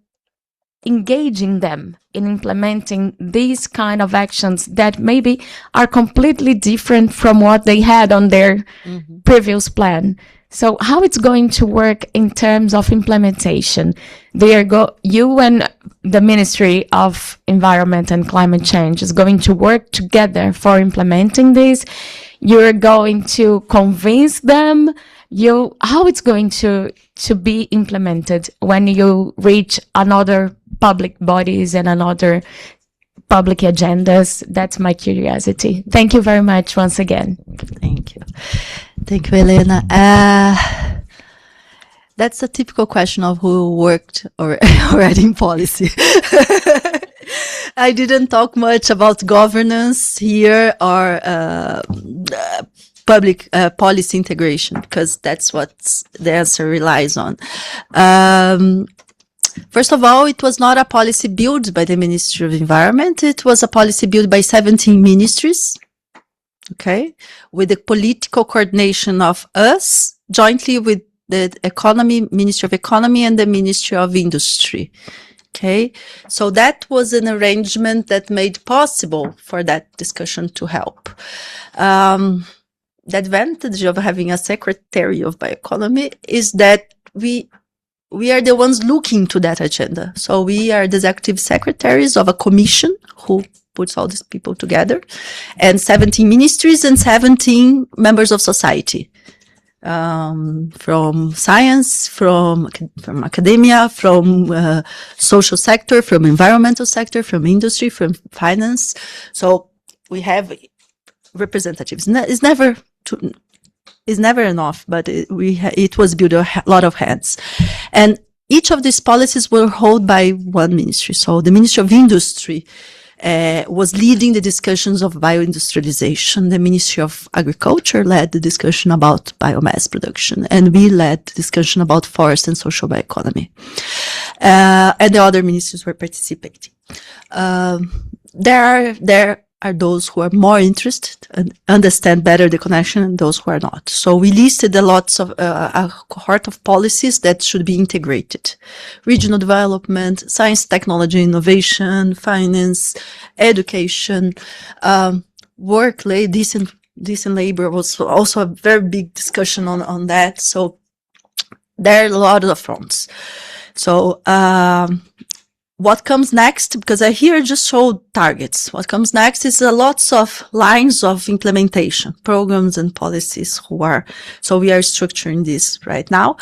engaging them in implementing these kind of actions that maybe are completely different from what they had on their previous plan. So how it's going to work in terms of implementation? You and the Ministry of Environment and Climate Change is going to work together for implementing this. You're going to convince them. How it's going to be implemented when you reach another public bodies and another public agendas? That's my curiosity. Thank you very much once again. Thank you. Thank you, Elena. That's a typical question of who worked already in policy. I didn't talk much about governance here or public policy integration, because that's what the answer relies on. First of all, it was not a policy built by the Ministry of Environment. It was a policy built by 17 ministries, okay, with the political coordination of us, jointly with the Ministry of Economy and the Ministry of Industry. Okay, so that was an arrangement that made possible for that discussion to help. The advantage of having a Secretary of Bioeconomy is that we are the ones looking to that agenda. So we are the executive secretaries of a commission who puts all these people together, and 17 ministries and 17 members of society, from science, from academia, from social sector, from environmental sector, from industry, from finance. So we have representatives. It's never enough, but it was built a lot of hands. And each of these policies were held by one ministry. So the Ministry of Industry was leading the discussions of bioindustrialization. The Ministry of Agriculture led the discussion about biomass production, and we led the discussion about forest and social bioeconomy. And the other ministries were participating. There are those who are more interested and understand better the connection, and those who are not. So we listed a cohort of policies that should be integrated: regional development, science, technology, innovation, finance, education, work, decent labor was also a very big discussion on that. So there are a lot of fronts. So, what comes next? Because I here just showed targets. What comes next is lots of lines of implementation, programs and policies so we are structuring this right now.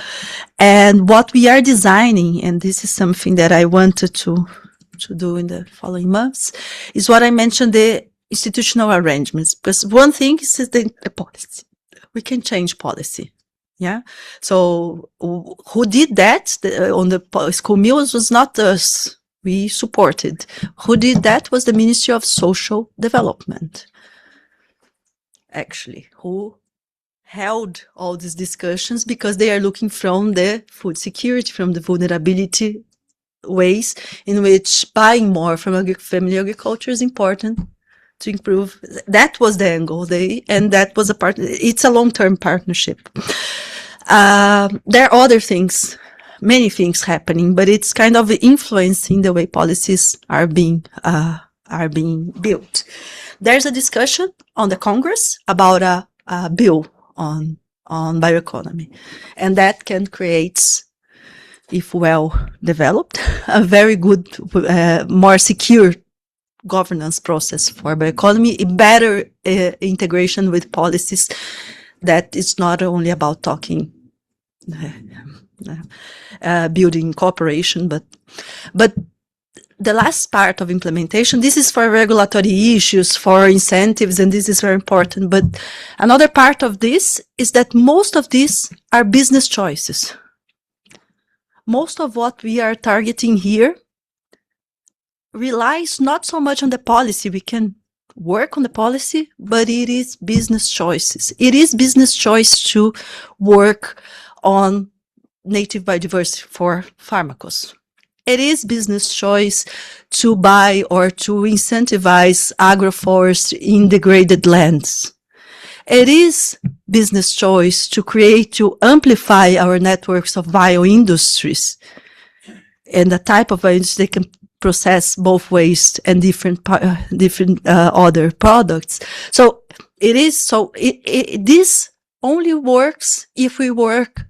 And what we are designing, and this is something that I wanted to do in the following months, is what I mentioned, the institutional arrangements. Because one thing is the policy. We can change policy. Yeah. So who did that on the school meals was not us. We supported. Who did that was the Ministry of Social Development, actually, who held all these discussions, because they are looking from the food security, from the vulnerability ways in which buying more from family agriculture is important to improve. That was the angle. And that was it's a long-term partnership. There are other things, many things happening, but it's kind of influencing the way policies are being built. There's a discussion on the Congress about a bill on bioeconomy, and that can create, if well developed, a very good, more secure governance process for bioeconomy, better integration with policies that is not only about talking, building cooperation, but the last part of implementation, this is for regulatory issues, for incentives, and this is very important. But another part of this is that most of these are business choices. Most of what we are targeting here relies not so much on the policy. We can work on the policy, but it is business choices. It is business choice to work on native biodiversity for pharmacos. It is business choice to buy or to incentivize agroforestry in degraded lands. It is business choice to create, to amplify our networks of bioindustries and the type of industry they can process both waste and different other products. So this only works if we work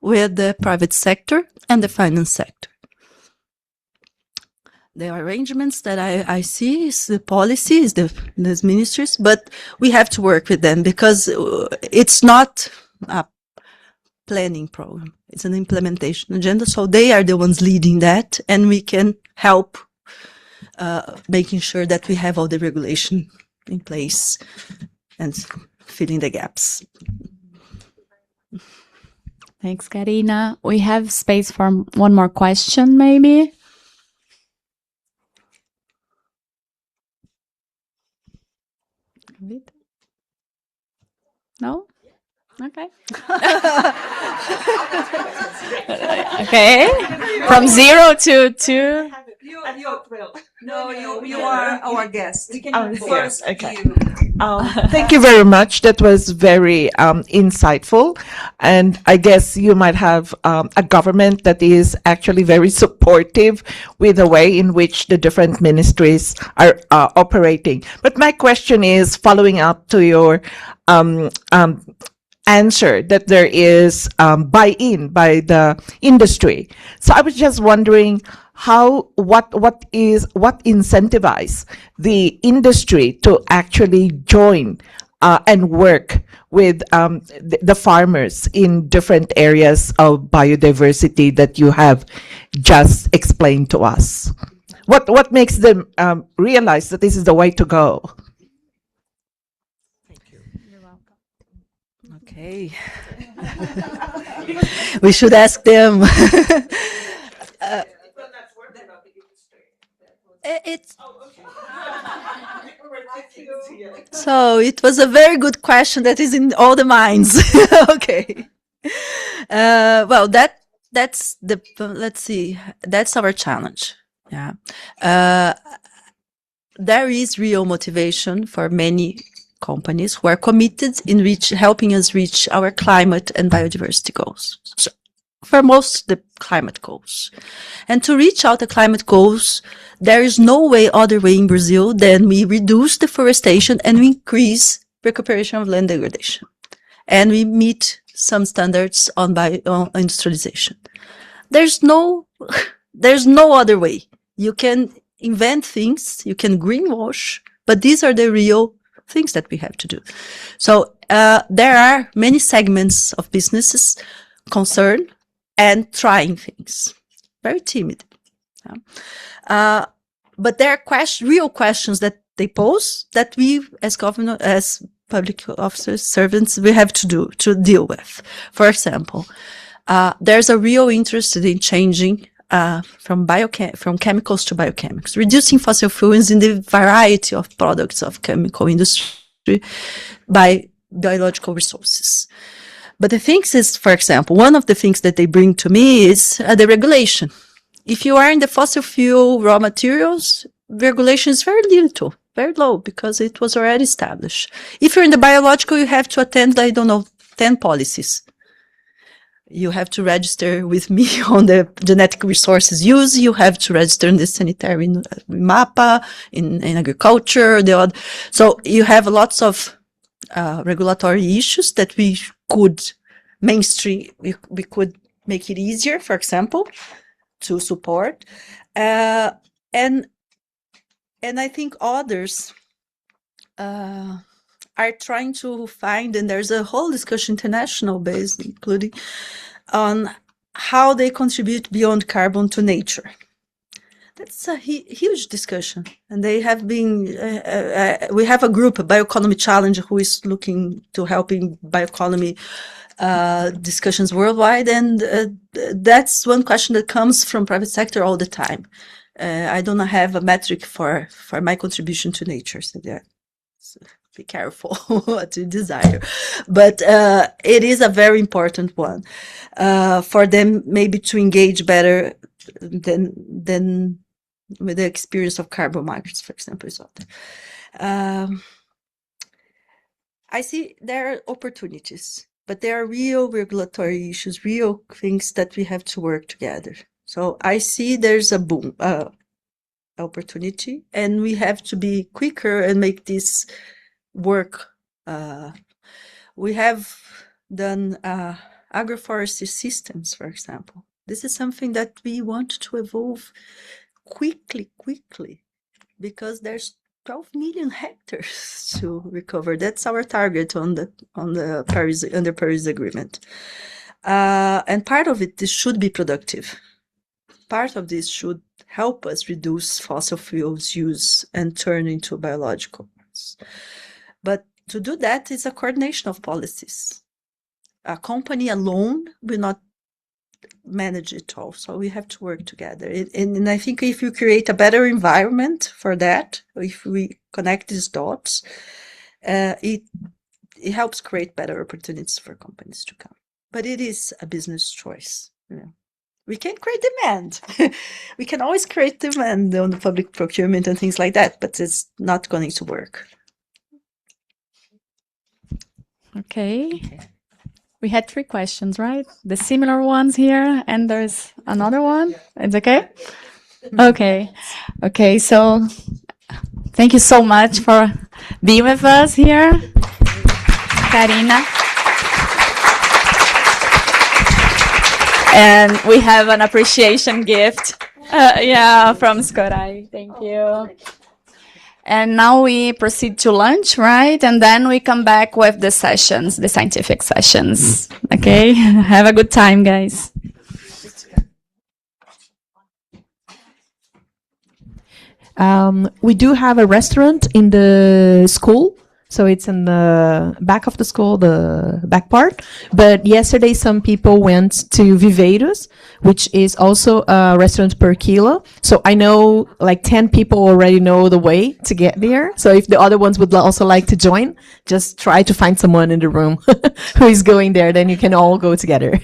with the private sector and the finance sector. The arrangements that I see is the policies, these ministries, but we have to work with them because it's not a planning program. It's an implementation agenda. So they are the ones leading that, and we can help making sure that we have all the regulation in place and filling the gaps. Thanks, Carina. We have space for one more question, maybe. No? Okay. Okay. From 0 to 2. You're thrilled. No, you are our guest. We can Yes, okay. Thank you very much. That was very insightful. And I guess you might have a government that is actually very supportive with the way in which the different ministries are operating. But my question is following up to your answer that there is buy-in by the industry. So I was just wondering what incentivize the industry to actually join and work with the farmers in different areas of biodiversity that you have just explained to us. What makes them realize that this is the way to go? Okay. We should ask them. So it was a very good question that is in all the minds. Okay. Well, that's let's see. That's our challenge. Yeah. There is real motivation for many companies who are committed in helping us reach our climate and biodiversity goals. So for most the climate goals. And to reach out the climate goals, there is no other way in Brazil than we reduce deforestation and we increase recuperation of land degradation. And we meet some standards on industrialization. There's no other way. You can invent things, you can greenwash, but these are the real things that we have to do. So there are many segments of businesses concerned and trying things. Very timid. But there are real questions that they pose that we as government, as public officers, servants, we have to deal with. For example, there's a real interest in changing from chemicals to biochemicals, reducing fossil fuels in the variety of products of chemical industry by biological resources. But the thing is, for example, one of the things that they bring to me is the regulation. If you are in the fossil fuel raw materials, regulation is very little, very low, because it was already established. If you're in the biological, you have to attend, 10 policies. You have to register with me on the genetic resources use. You have to register in the sanitary MAPA, in agriculture, So you have lots of regulatory issues that we could mainstream, we could make it easier, for example, to support. And I think others are trying to find, and there's a whole discussion international based, including on how they contribute beyond carbon to nature. That's a huge discussion, and they have been. We have a group, a Bioeconomy Challenge, who is looking to helping bioeconomy discussions worldwide, and that's one question that comes from private sector all the time. I don't have a metric for my contribution to nature, so yeah, so be careful what you desire, but it is a very important one for them, maybe to engage better than with the experience of carbon markets, for example, is out there. I see there are opportunities, but there are real regulatory issues, real things that we have to work together. So I see there's a boom, opportunity, and we have to be quicker and make this work. We have done agroforestry systems, for example. This is something that we want to evolve quickly, because there's 12 million hectares to recover. That's our target on the Paris Agreement. And part of it, this should be productive. Part of this should help us reduce fossil fuels use and turn into biological ones. But to do that, it's a coordination of policies. A company alone will not manage it all, so we have to work together. And I think if you create a better environment for that, if we connect these dots, it helps create better opportunities for companies to come. But it is a business choice. We can create demand. We can always create demand on the public procurement and things like that, but it's not going to work. Okay. We had 3 questions, right? The similar ones here, and there's another one. It's okay? Okay. Okay, so thank you so much for being with us here, Carina. And we have an appreciation gift, from Skorai. Thank you. And now we proceed to lunch, right? And then we come back with the sessions, the scientific sessions. Okay? Have a good time, guys. We do have a restaurant in the school. So it's in the back of the school, the back part. But yesterday, some people went to Viveiros, which is also a restaurant per kilo. So I know like 10 people already know the way to get there. So if the other ones would also like to join, just try to find someone in the room who is going there. Then you can all go together.